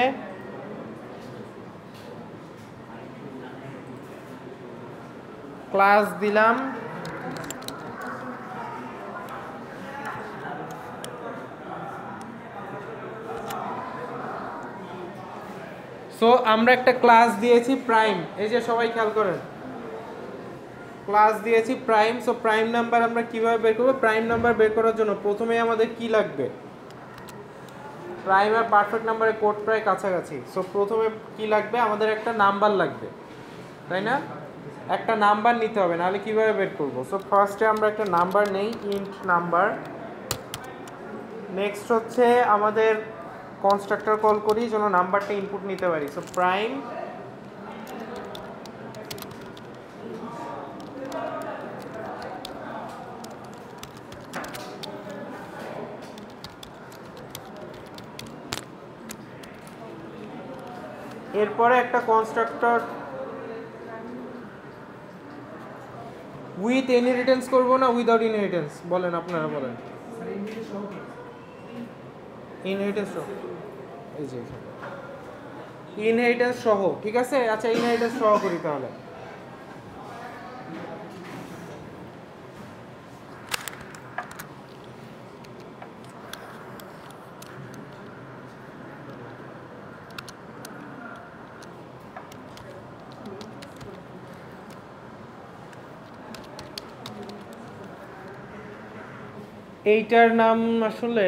Speaker 1: ক্লাস দিলাম, সো আমরা একটা ক্লাস দিয়েছি প্রাইম। এই যে সবাই খেয়াল করেন, ক্লাস দিয়েছি প্রাইম। সো প্রাইম নাম্বার আমরা কিভাবে বের করব? প্রাইম নাম্বার বের করার জন্য প্রথমে আমাদের কি লাগবে? প্রাইম আর পারফেক্ট নাম্বারের কোড প্রায় কাছাকাছি। সো প্রথমে কি লাগবে? আমাদের একটা নাম্বার লাগবে, তাই না? একটা নাম্বার নিতে হবে, নাহলে কিভাবে বের করব? সো ফার্স্টে আমরা একটা নাম্বার নেই, ইন্ট নাম্বার। নেক্সট হচ্ছে আমাদের কনস্ট্রাক্টর কল করি যেন নাম্বারটা ইনপুট নিতে পারি। সো প্রাইম এরপরে একটা কনস্ট্রাক্টর উইথ ইনহেরিটেন্স করব না উইদাউট ইনহেরিটেন্স? বলেন, আপনারা বলেন। ইনহেরিটেন্স সহ, এই যে ইনহেরিটেন্স সহ, ঠিক আছে। আচ্ছা, ইনহেরিটেন্স সহ করি তাহলে। এইটার নাম আসলে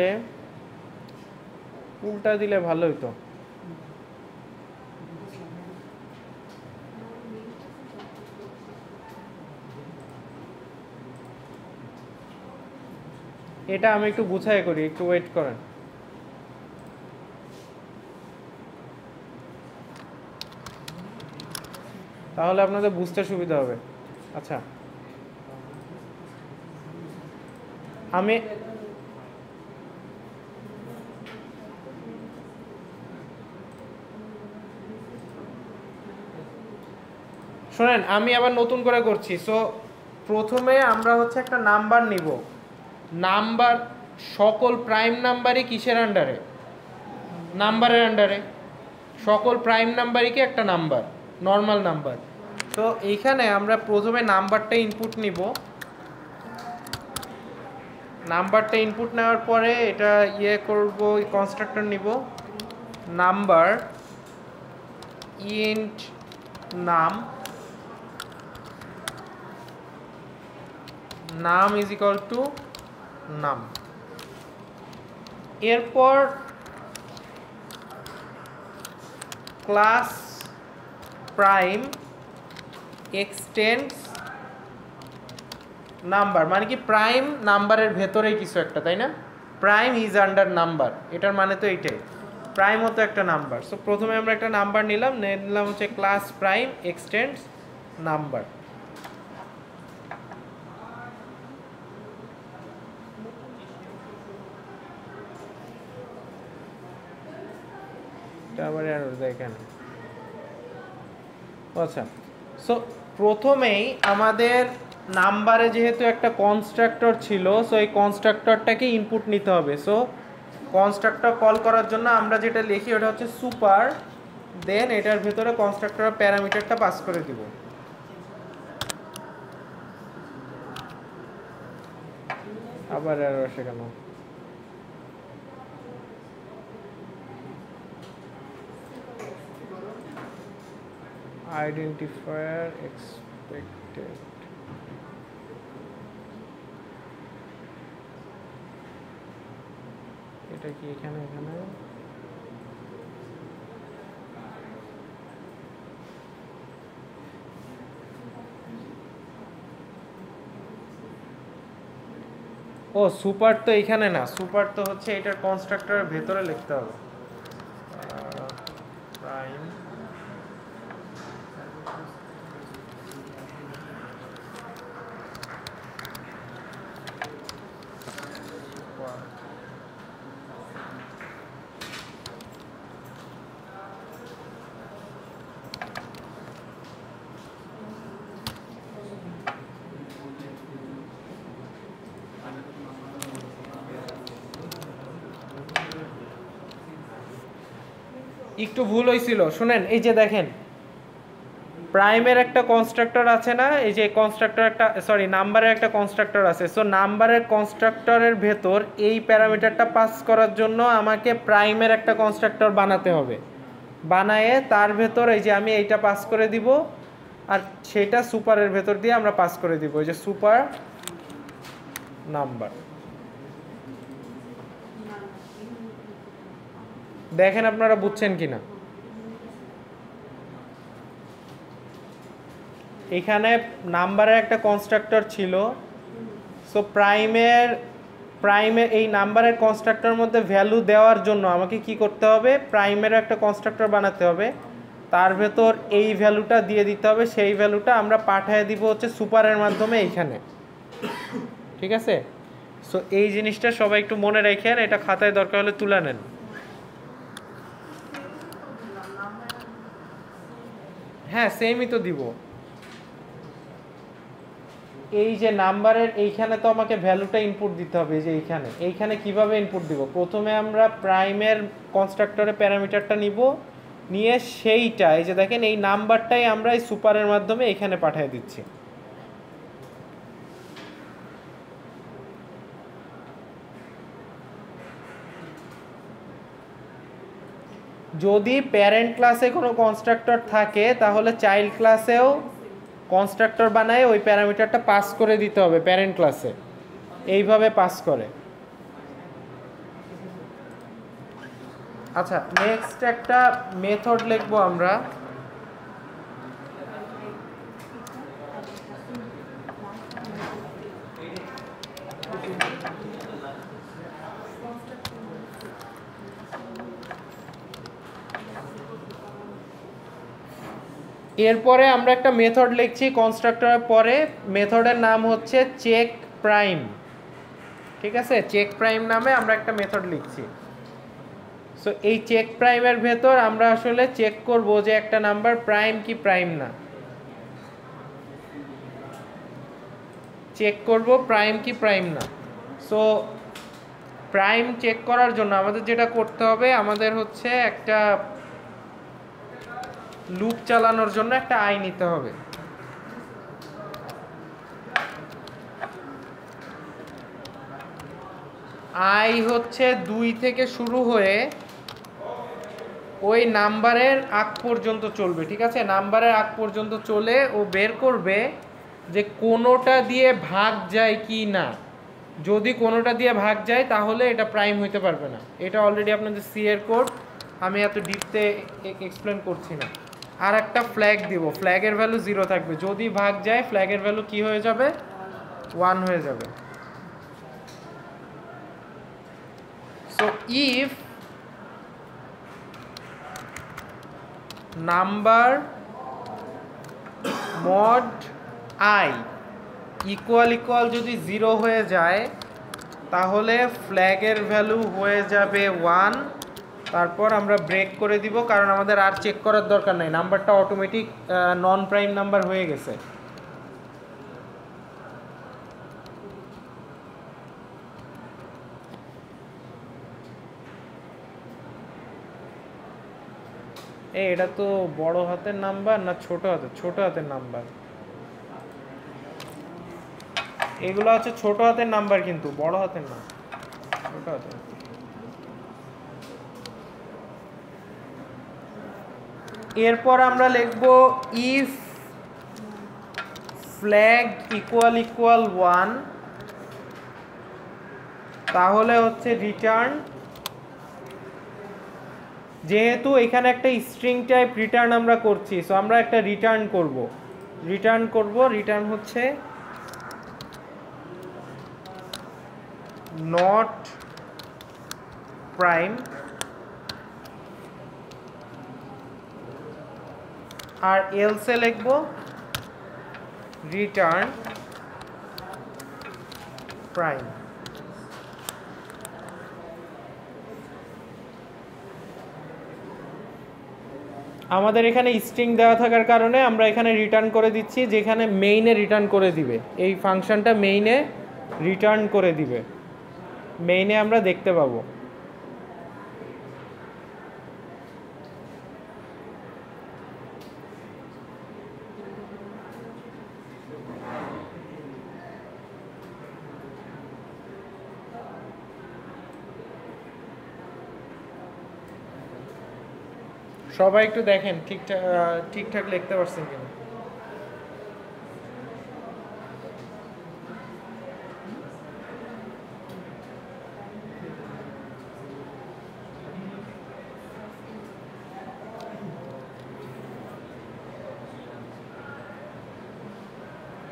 Speaker 1: উল্টা দিলে ভালো হতো। এটা আমি একটু গুছাই করি, একটু ওয়েট করেন। তাহলে আপনাদের বুঝতে সুবিধা হবে। আচ্ছা, আমি শোনেন, আমি আবার নতুন করে করছি। সো প্রথমে আমরা হচ্ছে একটা নাম্বার নিব। নাম্বার সকল প্রাইম নাম্বারই কিসের আন্ডারে? নাম্বারের আন্ডারে। সকল প্রাইম নাম্বারই কি একটা নাম্বার, নর্মাল নাম্বার। তো এইখানে আমরা প্রথমে নাম্বারটা ইনপুট নিব। নাম্বারটা ইনপুট নেওয়ার পরে এটা করব, কনস্ট্রাক্টর নিব নাম্বার ইন্ট নাম, নাম ইজ ইকুয়াল টু নাম। এরপর ক্লাস প্রাইম এক্সটেন্ডস নাম্বার, মানে কি প্রাইম নাম্বারের ভেতরেই কিছু একটা, তাই না? প্রাইম ইজ আন্ডার নাম্বার, এটার মানে তো এইটাই, প্রাইম হতো একটা নাম্বার। সো প্রথমে আমরা একটা নাম্বার নিলাম হচ্ছে ক্লাস প্রাইম এক্সটেন্ডস নাম্বার। আবার এরর দেয় কেন? আচ্ছা, সো প্রথমেই আমাদের নাম্বারে যেহেতু একটা কনস্ট্রাক্টর ছিল, সো এই কনস্ট্রাক্টরটাকে ইনপুট নিতে হবে। সো কনস্ট্রাক্টর কল করার জন্য আমরা যেটা লিখি ওটা হচ্ছে সুপার, দেন এটার ভেতরে কনস্ট্রাক্টরের প্যারামিটারটা পাস করে দিব। আবার এরর আসে কেন? identifier expected, এটা কি এখানে এখানে ও সুপার তো এখানে না, সুপার তো হচ্ছে এটার কনস্ট্রাক্টরের ভেতরে লিখতে হবে। প্রাইম একটু ভুল হয়েছিল, শুনেন এই যে দেখেন প্রাইমের একটা কনস্ট্রাক্টর আছে না, এই যে কনস্ট্রাক্টর একটা সরি নাম্বারের একটা কনস্ট্রাক্টর আছে। সো নাম্বারের কনস্ট্রাক্টরের ভেতর এই প্যারামিটারটা পাস করার জন্য আমাকে প্রাইমের একটা কনস্ট্রাক্টর বানাতে হবে, বানায়ে তার ভেতর এই যে আমি এইটা পাস করে দিব, আর সেটা সুপারের ভেতর দিয়ে আমরা পাস করে দিব এই যে সুপার নাম্বার। দেখেন আপনারা বুঝছেন কিনা। এখানে নাম্বারের একটা কনস্ট্রাক্টর ছিল। সো প্রাইমের এই নাম্বারের কনস্ট্রাক্টরের মধ্যে ভ্যালু দেওয়ার জন্য আমাকে কি করতে হবে, প্রাইমের একটা কনস্ট্রাক্টর বানাতে হবে, তার ভেতর এই ভ্যালুটা দিয়ে দিতে হবে, সেই ভ্যালুটা আমরা পাঠিয়ে দিব হচ্ছে সুপারের মাধ্যমে এইখানে, ঠিক আছে। সো এই জিনিসটা সবাই একটু মনে রাখেন, এটা খাতায় দরকার হলে তুলে নেন। হ্যাঁ সেমই তো দিব। এই যে নাম্বারের এইখানে তো আমাকে ভ্যালুটা ইনপুট দিতে হবে, যে এইখানে কিভাবে ইনপুট দিব, প্রথমে আমরা প্রাইমের কনস্ট্রাক্টরে প্যারামিটারটা নিব, নিয়ে সেইটা এই যে দেখেন এই নাম্বারটাই আমরা এই সুপারের মাধ্যমে এখানে পাঠিয়ে দিচ্ছি। যদি প্যারেন্ট ক্লাসে কোনো কনস্ট্রাক্টর থাকে তাহলে চাইল্ড ক্লাসেও কনস্ট্রাক্টর বানায় ওই প্যারামিটারটা পাস করে দিতে হবে প্যারেন্ট ক্লাসে, এইভাবে পাস করে। আচ্ছা নেক্সট একটা মেথড লিখবো আমরা, এরপরে আমরা একটা মেথড লিখছি কনস্ট্রাক্টরের পরে, মেথডের নাম হচ্ছে চেক প্রাইম, ঠিক আছে। চেক প্রাইম নামে আমরা একটা মেথড লিখছি। সো এই চেক প্রাইমের ভেতর আমরা আসলে চেক করব যে একটা নাম্বার প্রাইম কি প্রাইম না, চেক করব প্রাইম কি প্রাইম না। সো প্রাইম চেক করার জন্য আমাদের যেটা করতে হবে, আমাদের হচ্ছে একটা লুপ চালানোর জন্য একটা আই নিতে হবে। আই হচ্ছে 2 থেকে শুরু হয়ে ওই নাম্বারের আগ পর্যন্ত চলবে, ঠিক আছে। নাম্বারের আগ পর্যন্ত চলে ও বের করবে যে কোনোটা দিয়ে ভাগ যায় কি না। যদি কোনোটা দিয়ে ভাগ যায় তাহলে এটা প্রাইম হইতে পারবে না। এটা অলরেডি আপনাদের সি এর কোড, আমি এত ডিপতে এক্সপ্লেন করছি না। আর একটা ফ্ল্যাগ দিব, ফ্ল্যাগের ভ্যালু 0 থাকবে, যদি ভাগ যায় ফ্ল্যাগের ভ্যালু কি হয়ে যাবে, 1 হয়ে যাবে। So if number mod I equal যদি 0 হয়ে যায় তাহলে ফ্ল্যাগের ভ্যালু হয়ে যাবে 1। তারপর আমরা ব্রেক করে দিব, কারণ আমাদের আর চেক করার দরকার নাই, নাম্বারটা অটোমেটিক নন প্রাইম নাম্বার হয়ে গেছে। এটা তো বড় হাতের নাম্বার না ছোট হাতের নাম্বার, এগুলো হচ্ছে ছোট হাতের নাম্বার কিন্তু বড় হাতের না, ছোট হাতের। এরপর আমরা লিখব ইফ ফ্ল্যাগ ইকুয়াল 1, তাহলে হচ্ছে রিটার্ন যেহেতু এখানে একটা স্ট্রিং টাইপ রিটার্ন আমরা করছি, সো আমরা একটা রিটার্ন করব। রিটার্ন হচ্ছে নট প্রাইম, আর এলসে লিখব রিটার্ন প্রাইম। আমাদের এখানে স্ট্রিং দেওয়া থাকার কারণে আমরা এখানে রিটার্ন করে দিচ্ছি, যেখানে মেইনে রিটার্ন করে দিবে, এই ফাংশনটা মেইনে রিটার্ন করে দিবে, মেইনে আমরা দেখতে পাবো। সবাই একটু দেখেন ঠিকঠাক লিখতে পারছেন কিনা।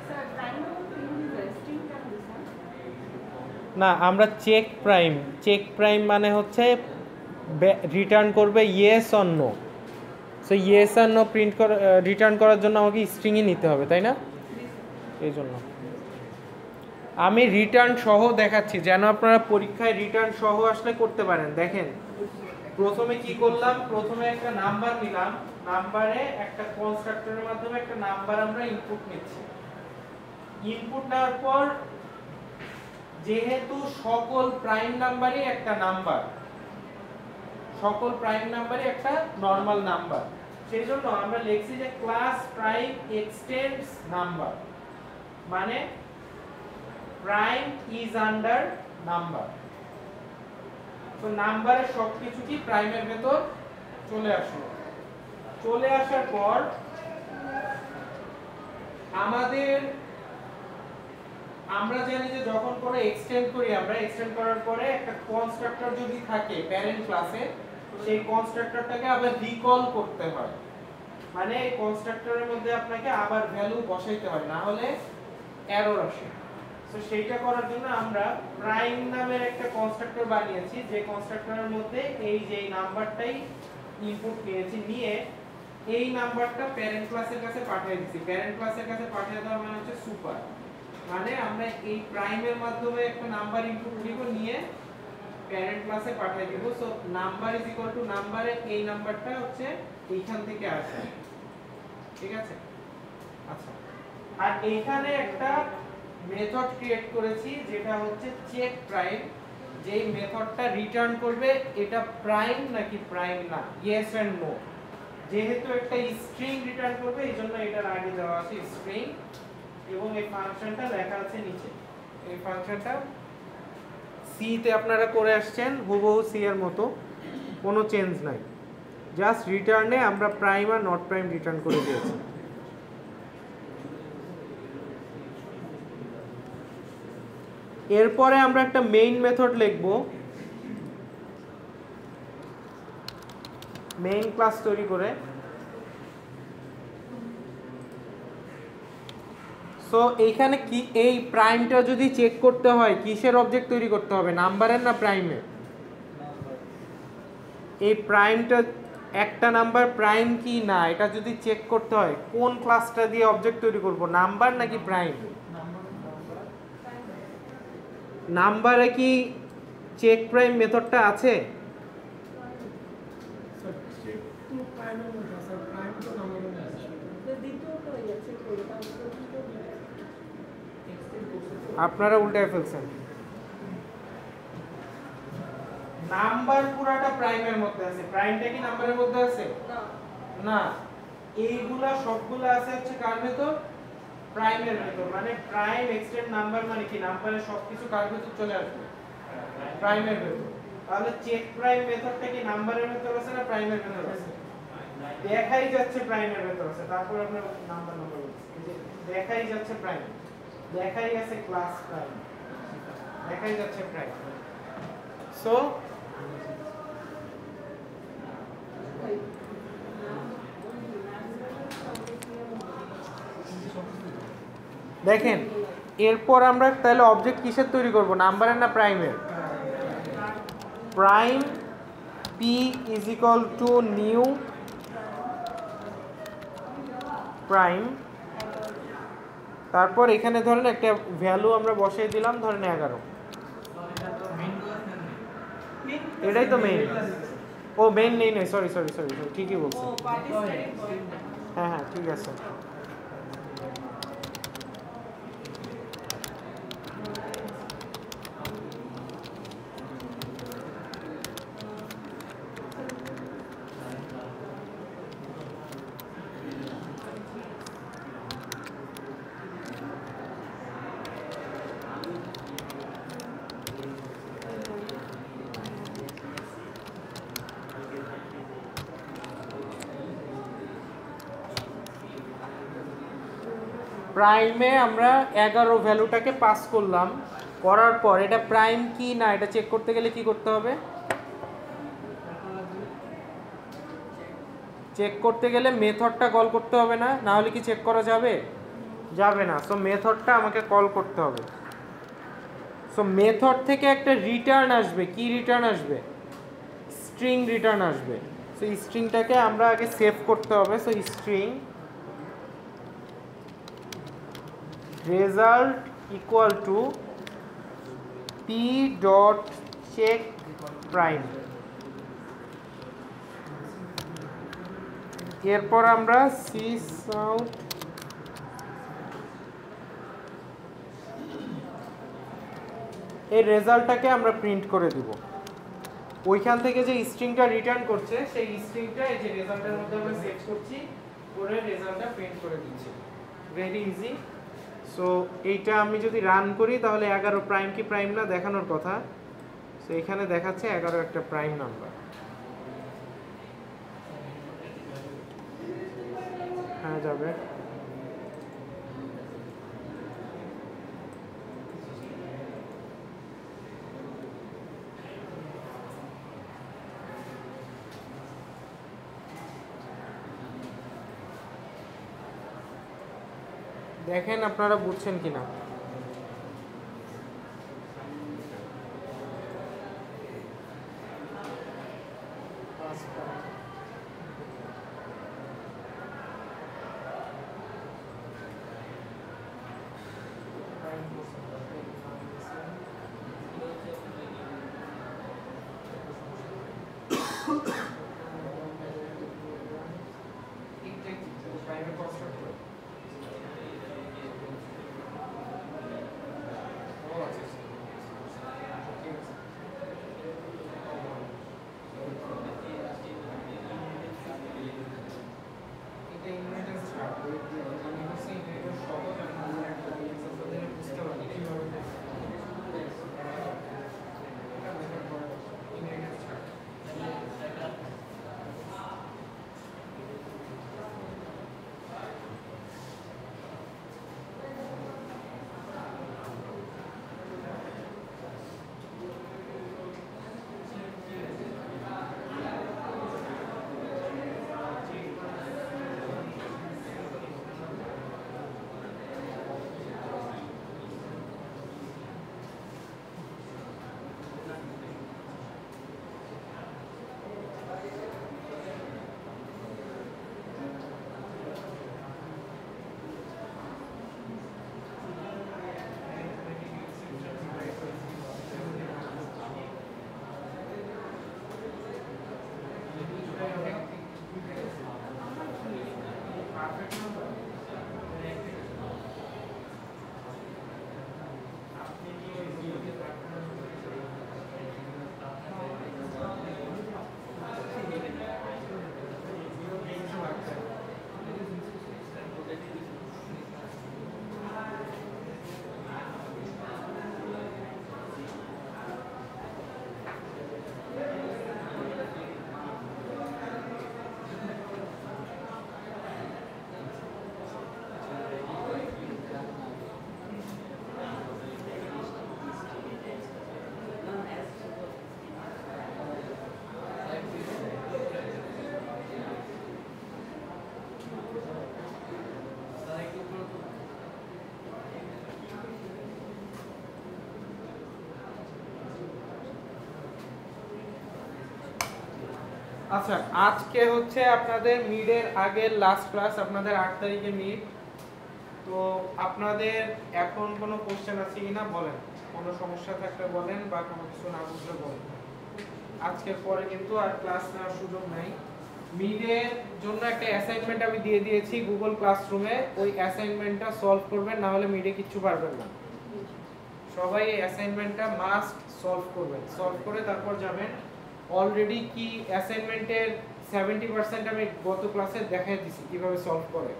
Speaker 3: স্যার প্রাইমারি স্ট্রিং কেন দিছেন?
Speaker 1: না, আমরা চেক প্রাইম মানে হচ্ছে রিটার্ন করবে yes or no. So yes আর নো রিটার্ন করার জন্য আমাকে স্ট্রিংই নিতে হবে, তাই না? এই জন্য আমি রিটার্ন সহ দেখাচ্ছি, যেন আপনারা পরীক্ষায় রিটার্ন সহ আসলে করতে পারেন। দেখেন, প্রথমে কি করলাম, প্রথমে একটা নাম্বার নিলাম, নাম্বারে একটা কনস্ট্রাক্টরের মাধ্যমে একটা নাম্বার আমরা ইনপুট নিচ্ছি। ইনপুট নেওয়ার পর যেহেতু সকল প্রাইম নাম্বারই একটা নাম্বার, সকল প্রাইম নাম্বারই একটা নরমাল নাম্বার, সেই জন্য আমরা লিখছি যে ক্লাস প্রাইম এক্সটেন্ডস নাম্বার, মানে প্রাইম ইজ আন্ডার নাম্বার। তো নাম্বারের সবকিছু কি প্রাইমের ভেতর চলে আসলো। চলে আসার পর আমরা জানি যে যখন কোনো এক্সটেন্ড করি, আমরা এক্সটেন্ড করার পরে একটা কনস্ট্রাক্টর যদি থাকে প্যারেন্ট ক্লাসে, সেই কনস্ট্রাক্টরটাকে আবার রিকল করতে হয়, মানে এই কনস্ট্রাক্টরের মধ্যে আপনাকে আবার ভ্যালু বসাইতে হয়, না হলে এরর আসে। সো সেইটা করার জন্য আমরা প্রাইম নামের একটা কনস্ট্রাক্টর বানিয়েছি, যে কনস্ট্রাক্টরের মধ্যে এই যে নাম্বারটাই ইনপুট নিয়েছি, নিয়ে এই নাম্বারটা প্যারেন্ট ক্লাসের কাছে পাঠিয়ে দিয়েছি। প্যারেন্ট ক্লাসের কাছে পাঠিয়ে দেওয়া মানে হচ্ছে সুপার, মানে আমরা এই প্রাইমের মাধ্যমে একটা নাম্বার ইনপুট নিব, নিয়ে প্যারেন্ট ক্লাসে পাঠিয়ে দিব। So number is equal two নাম্বারে এই নাম্বারটা হচ্ছে এইখান থেকে আসে, ঠিক আছে? আচ্ছা, আর এইখানে একটা মেথড ক্রিয়েট করেছি যেটা হচ্ছে চেক প্রাইম, যেই মেথডটা রিটার্ন করবে এটা প্রাইম নাকি প্রাইম না, ইয়েস এন্ড নো। যেহেতু একটা স্ট্রিং রিটার্ন করবে, এইজন্য এটার আগে দেওয়া আছে স্ট্রিং, এবং এই ফাংশনটা লেখা আছে নিচে। এই ফাংশনটা সি তে আপনারা করে আসছেন, হুবহু সি এর মতো, কোনো চেঞ্জ নাই, জাস্ট রিটার্নে আমরা prime are not prime return করে দিয়েছি। এরপরে আমরা একটা মেইন মেথড লিখব, মেইন ক্লাস তৈরি করে। সো এইখানে কি, এই প্রাইমটা যদি চেক করতে হয় কিসের অবজেক্ট তৈরি করতে হবে, নাম্বারের না প্রাইমের? এই প্রাইমটা একটা নাম্বার প্রাইম কি না এটা যদি চেক করতে হয় কোন ক্লাসটা দিয়ে অবজেক্ট তৈরি করব, নাম্বার নাকি প্রাইম? নাম্বারে কি চেক প্রাইম মেথডটা আছে?
Speaker 2: স্যার চেক তো প্রাইমের মধ্যে আছে, স্যার প্রাইম তো নাম্বারের মধ্যে আছে।
Speaker 3: দ্বিতীয়টা চেক করবো, তারপর
Speaker 1: আপনারা উল্টায় ফেলছেন। নাম্বার পুরাটা প্রাইমের মধ্যে আছে, প্রাইমটা কি নাম্বারের মধ্যে আছে? না, এইগুলা সবগুলা আছে হচ্ছে কার ভেতর? প্রাইমের ভেতর। মানে প্রাইম এক্সটেন্ড নাম্বার মানে কি, নাম্বারের সবকিছু কার ভেতর চলে আসবে? প্রাইমের ভেতর। তাহলে চেক প্রাইম মেথডটা কি নাম্বারের ভেতর আছে না প্রাইমের ভেতর আছে? দেখাই যাচ্ছে প্রাইমের ভেতর আছে, তারপর আমরা নাম্বার বলছি, দেখাই যাচ্ছে প্রাইম, দেখাই আছে ক্লাস প্রাইম, দেখাই যাচ্ছে প্রাইম। সো দেখেন এরপর আমরা তাহলে অবজেক্ট কিসের তৈরি করব, নাম্বারের না প্রাইমের? Prime P is equal to new prime, তারপর এখানে ধরেন একটা ভ্যালু আমরা বসিয়ে দিলাম, ধরেন 11। এটাই তো মেইন। ও মেইন নেই, নয়, সরি সরি সরি সরি, ঠিকই
Speaker 3: ও
Speaker 1: বলছেন।
Speaker 3: পার্টিসিপেট করে।
Speaker 1: হ্যাঁ হ্যাঁ ঠিক আছে। প্রাইমে আমরা 11 ভ্যালুটাকে পাস করলাম, করার পর এটা প্রাইম কি না এটা চেক করতে গেলে কি করতে হবে? চেক করতে গেলে মেথডটা কল করতে হবে না? না হলে কি চেক করা যাবে? যাবে না। সো মেথডটা আমাকে কল করতে হবে। সো মেথড থেকে একটা রিটার্ন আসবে। কি রিটার্ন আসবে? স্ট্রিং রিটার্ন আসবে। সো স্ট্রিংটাকে আমরা আগে সেভ করতে হবে। So string result equal to p dot check prime। এরপর আমরা cout এই রেজাল্টটাকে আমরা প্রিন্ট করে দিব। ওইখান থেকে যে স্ট্রিংটা রিটার্ন করছে সেই স্ট্রিংটা এই যে রেজাল্টের মধ্যে আমরা সেভ করছি, করে রেজাল্টটা প্রিন্ট করে দিচ্ছি। Very easy. সো এইটা আমি যদি রান করি তাহলে 11 প্রাইম কি প্রাইম না দেখানোর কথা। সো এখানে দেখাচ্ছে 11 একটা প্রাইম নাম্বার। হ্যাঁ যাবে। দেখেন আপনারা বুঝছেন কিনা। আচ্ছা, আজকে হচ্ছে আপনাদের মিডের আগের লাস্ট ক্লাস, আপনাদের 8 তারিখে মিড। তো আপনাদের এখন কোনো কোশ্চেন আছে কিনা বলেন, কোনো সমস্যা থাকলে বলেন বা কোনো কিছু না বুঝলে বলেন। আজকের পরে কিন্তু আর ক্লাস নেওয়ার সুযোগ নাই। মিডের জন্য একটা অ্যাসাইনমেন্ট আমি দিয়ে দিয়েছি গুগল ক্লাসরুমে, ওই অ্যাসাইনমেন্টটা সলভ করবেন, না হলে মিডে কিচ্ছু পারবেন না। সবাই এই অ্যাসাইনমেন্টটা মাস্ট সলভ করবেন, সলভ করে তারপর যাবেন। অলরেডি কি অ্যাসাইনমেন্টের 70% আমি গত ক্লাসে দেখাই দিছি কিভাবে সলভ করে।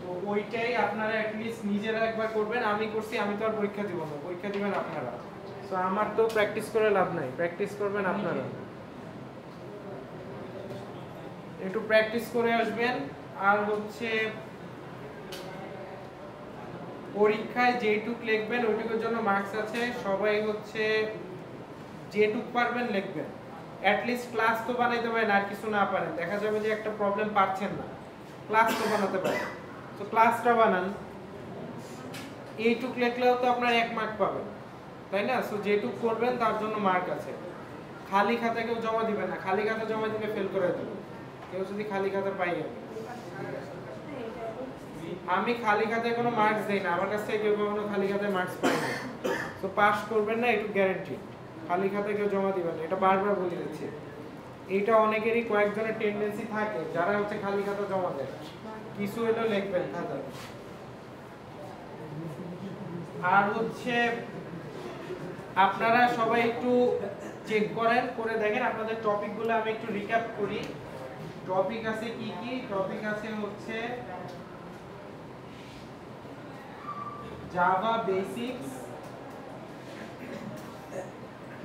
Speaker 1: তো ওইটাই আপনারা অ্যাটলিস্ট নিজেরা একবার করবেন। আমি করছি, আমি তো আর পরীক্ষা দিব না, পরীক্ষা দিবেন আপনারা। সো আমার তো প্র্যাকটিস করে লাভ নাই, প্র্যাকটিস করবেন আপনারা। একটু প্র্যাকটিস করে আসবেন। আর হচ্ছে পরীক্ষায় যেটুক লিখবেন ওইটুকুর জন্য মার্কস আছে। সবাই হচ্ছে যেটুক পারবেন লিখবেন। অ্যাটলিস্ট ক্লাস তো বানাইতে পারেন, আর কিছু না পারেন, দেখা যাবে যে একটা প্রবলেম পাচ্ছেন না, ক্লাস তো বানাতে পারেন। তো ক্লাসটা বানান, এইটুক লিখলেও তো আপনার 1 মার্ক পাবেন, তাই না? সো যেটুক করবেন তার জন্য মার্ক আছে। খালি খাতা কেউ জমা দিবেন না, খালি খাতা জমা দিলে ফেল করে দেবেন। কেউ যদি খালি খাতা পাই যাবে। আমি খালি খাতায় কোনো মার্কস দেই না, আমার কাছ থেকে কেউ কখনো খালি খাতায় মার্কস পায় না। তো পাস করবেন না, একটু গ্যারান্টি। খালি খাতায় কেউ জমা দিবেন না, এটা বারবার বলে দিচ্ছি। এটা অনেকেরই কয়েকজনের টেন্ডেন্সি থাকে যারা হচ্ছে খালি খাতা জমা দেয়। কিছু হলেও লিখবেন খাতায়। আর হচ্ছে আপনারা সবাই একটু চেক করেন, করে দেখেন আপনাদের টপিকগুলো। আমি একটু রিক্যাপ করি। টপিক আছে কি কি? টপিক আছে হচ্ছে জাভা বেসিক্স,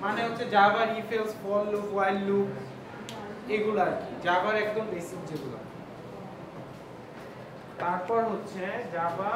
Speaker 1: মানে হচ্ছে জাভার if else for loop while loop, এগুলো আর কি জাভার একদম বেসিক যেগুলো। তারপর হচ্ছে জাভা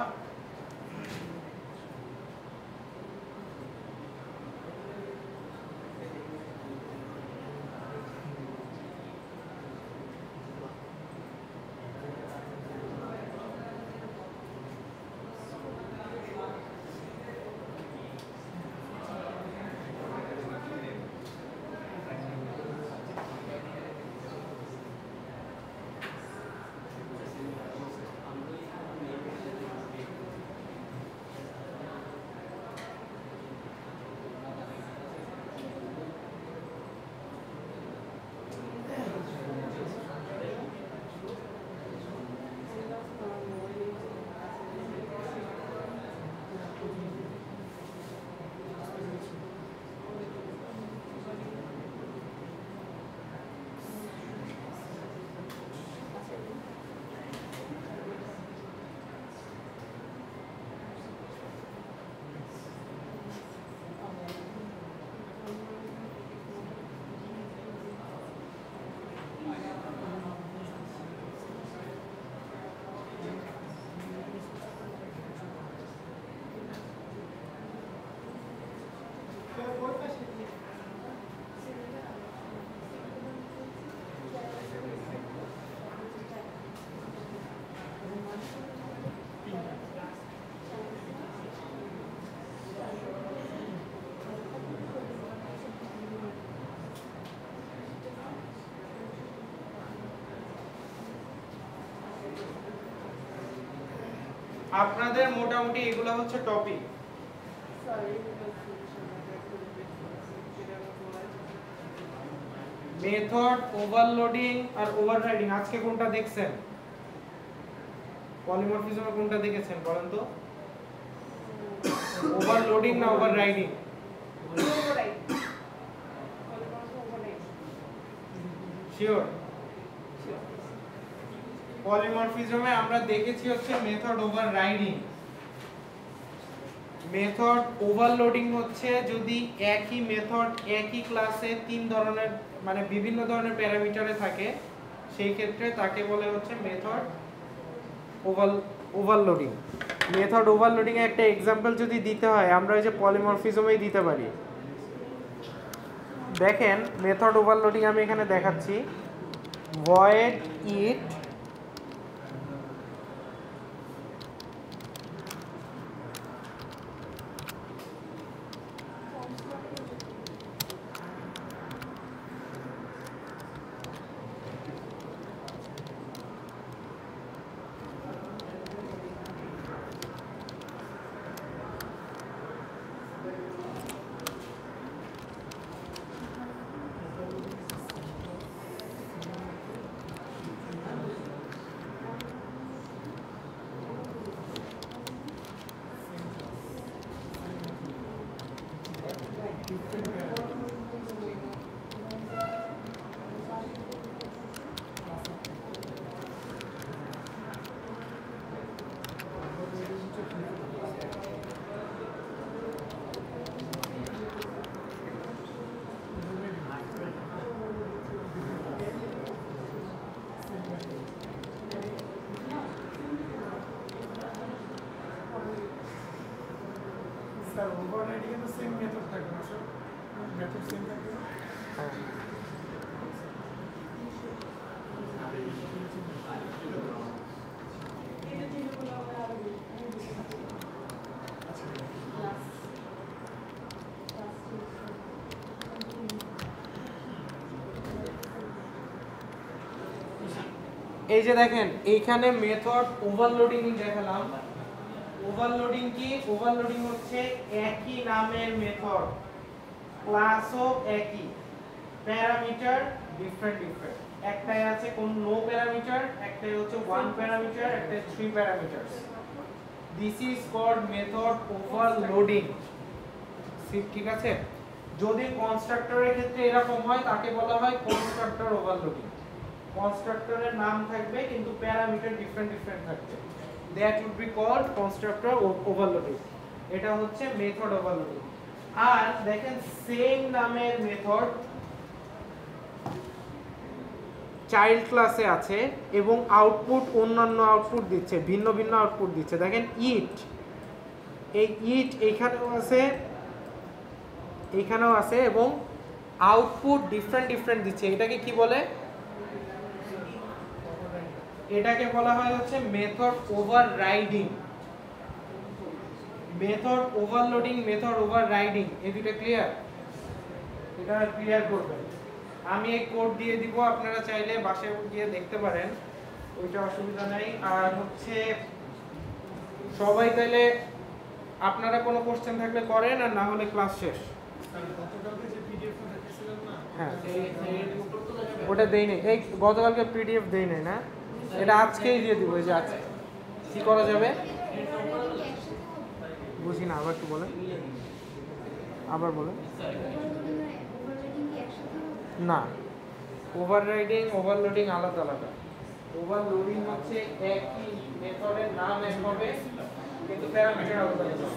Speaker 1: আপনাদের মোটামুটি এগুলো হচ্ছে টপিক। মেথড, ওভারলোডিং আর ওভাররাইডিং। আজকে কোনটা দেখছেন? পলিমরফিজমে কোনটা দেখেছেন বলেন তো? ওভারলোডিং না ওভাররাইডিং? শিওর? পলিমরফিজমে আমরা দেখেছি হচ্ছে মেথড ওভাররাইডিং। মেথড ওভারলোডিং হচ্ছে যদি একই মেথড একই ক্লাসে 3 ধরনের মানে বিভিন্ন ধরনের প্যারামিটারে থাকে, সেই ক্ষেত্রে তাকে বলে হচ্ছে মেথড ওভারলোডিং। মেথড ওভারলোডিং এর একটা एग्जांपल যদি দিতে হয় আমরা ওই যে পলিমরফিজমেই দিতে পারি। দেখেন মেথড ওভারলোডিং আমি এখানে দেখাচ্ছি। void it
Speaker 2: এটা কিন্তু সেম মেথড থাকবে না স্যার, মেথড সেম থাকবে না।
Speaker 1: এই যে দেখেন এইখানে মেথড ওভারলোডিং দেখালাম। ওভারলোডিং কি? ওভারলোডিং হচ্ছে একই নামের মেথড, ক্লাসও একই, প্যারামিটার ডিফারেন্ট ডিফারেন্ট। একটাই আছে কোন নো প্যারামিটার, একটাই হচ্ছে ওয়ান প্যারামিটার, একটাই three parameter. This is called method overloading. ঠিক আছে? যদি কনস্ট্রাক্টরের ক্ষেত্রে এরকম হয় তাকে বলা হয় কনস্ট্রাক্টর ওভারলোডিং। কনস্ট্রাক্টরের নাম থাকবে কিন্তু প্যারামিটার ডিফারেন্ট ডিফারেন্ট থাকবে, that would be called constructor overloading. এটা হচ্ছে মেথড ওভারলোডিং। আর দেখেন সেম নামের মেথড চাইল্ড ক্লাসে আছে এবং আউটপুট অন্যান্য আউটপুট দিচ্ছে, ভিন্ন ভিন্ন আউটপুট দিচ্ছে। দেখেন ইট, এই ইট এইখানেও আছে, এইখানেও আছে এবং আউটপুট ডিফারেন্ট ডিফারেন্ট দিচ্ছে। এটাকে কি বলে? এটাকে বলা হয় হচ্ছে method overriding. Method overloading, method overriding, এই দুটো ক্লিয়ার? এটা ক্লিয়ার করবেন। আমি এই কোড দিয়ে দিব, আপনারা চাইলে বাসায় গিয়ে দেখতে পারেন, ওইটা অসুবিধা নাই। আর হচ্ছে সবাই তাইলে আপনারা কোনো কোশ্চেন থাকলে করেন, আর না হলে ক্লাস শেষ।
Speaker 2: গতকালকে যে পিডিএফটা দেখেছিলেন না,
Speaker 1: হ্যাঁ ওটা দেই নাই, এই গতকালকে পিডিএফ দেই নাই না, এটা আজকেই দিয়ে দিব। এই যে আজকে কি করা যাবে বুঝি না, আবার একটু বলেন, আবার বলেন। না, ওভাররাইডিং ওভারলোডিং আলাদা আলাদা। ওভারলোডিং হচ্ছে একই মেথডের নাম এক হবে কিন্তু প্যারামিটার আলাদা আলাদা।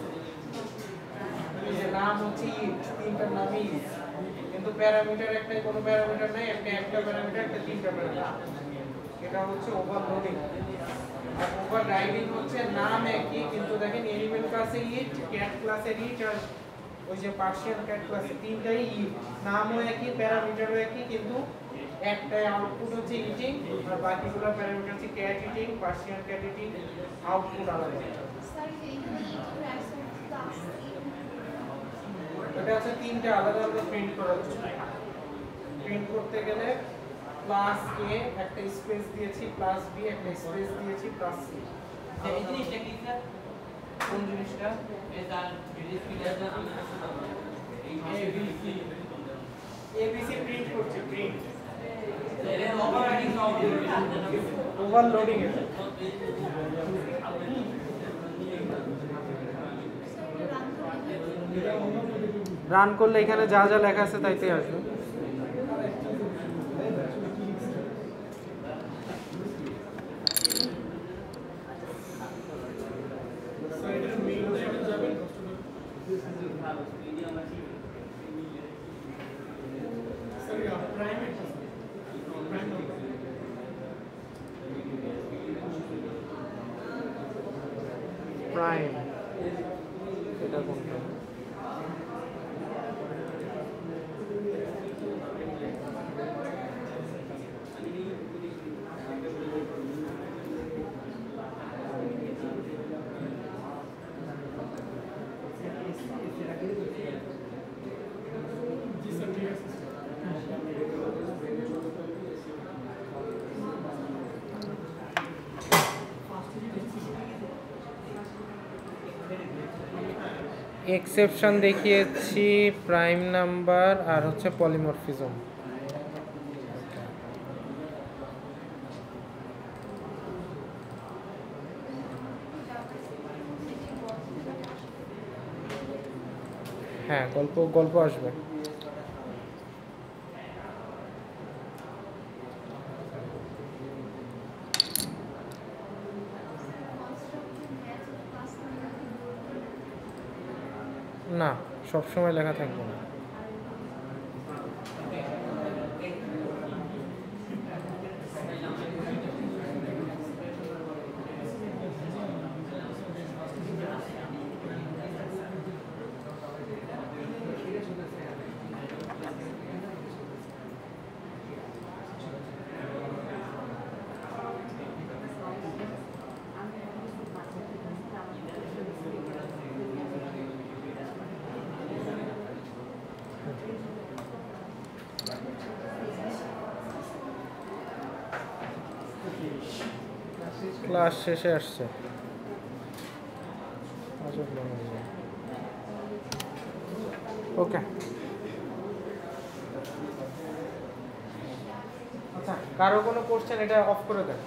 Speaker 1: এই যে নাম হচ্ছে ইট, তিনটার নামই ইট, কিন্তু প্যারামিটার একটাই, কোনো প্যারামিটার নাই, একটা প্যারামিটার, একটা তিনটা প্যারামিটার। এটা হচ্ছে ওভারলোডিং। আর ওভাররাইডিং হচ্ছে নাম একই কিন্তু দেখেন এলিমেন্ট ক্লাসে ইট, ক্যাট ক্লাসে ইট, আর ওই যে পার্সিয়ান ক্যাট ক্লাসে তিনটাই ইট, নামও একই, প্যারামিটারও একই, কিন্তু একটাই আউটপুট হচ্ছে ইটিং আর বাকিগুলো প্যারামিটার হচ্ছে cat eating, Persian cat eating, output আলাদা। এটা হচ্ছে তিনটা আলাদা আলাদা প্রিন্ট করা হচ্ছে। প্রিন্ট করতে গেলে প্লাস এ একটা স্পেস দিয়েছি, প্লাস বি একটা স্পেস দিয়েছি, প্লাস সি।
Speaker 4: এই জিনিসটা কি স্যার?
Speaker 1: কোন জিনিসটা?
Speaker 4: এটা ডিসপ্লেটা এবিসি
Speaker 1: এবিসি প্রিন্ট করছে, প্রিন্ট
Speaker 4: এর ওভাররাইডিং সব
Speaker 1: ওভারলোডিং এর। রান করলে এখানে যা যা লেখা আছে তাইতেই আসবে। প্রাইম এটা কোনটা?
Speaker 2: জি স্যার ঠিক আছে।
Speaker 1: এক্সেপশন দেখিয়েছি, প্রাইম নাম্বার আর হচ্ছে পলিমরফিজম। হ্যাঁ, গল্প গল্প আসবে। না, সবসময় লেখা থাকবে না। ক্লাস শেষে আসছে। ওকে, আচ্ছা কারো কোনো কোশ্চেন, এটা অফ করে দেন।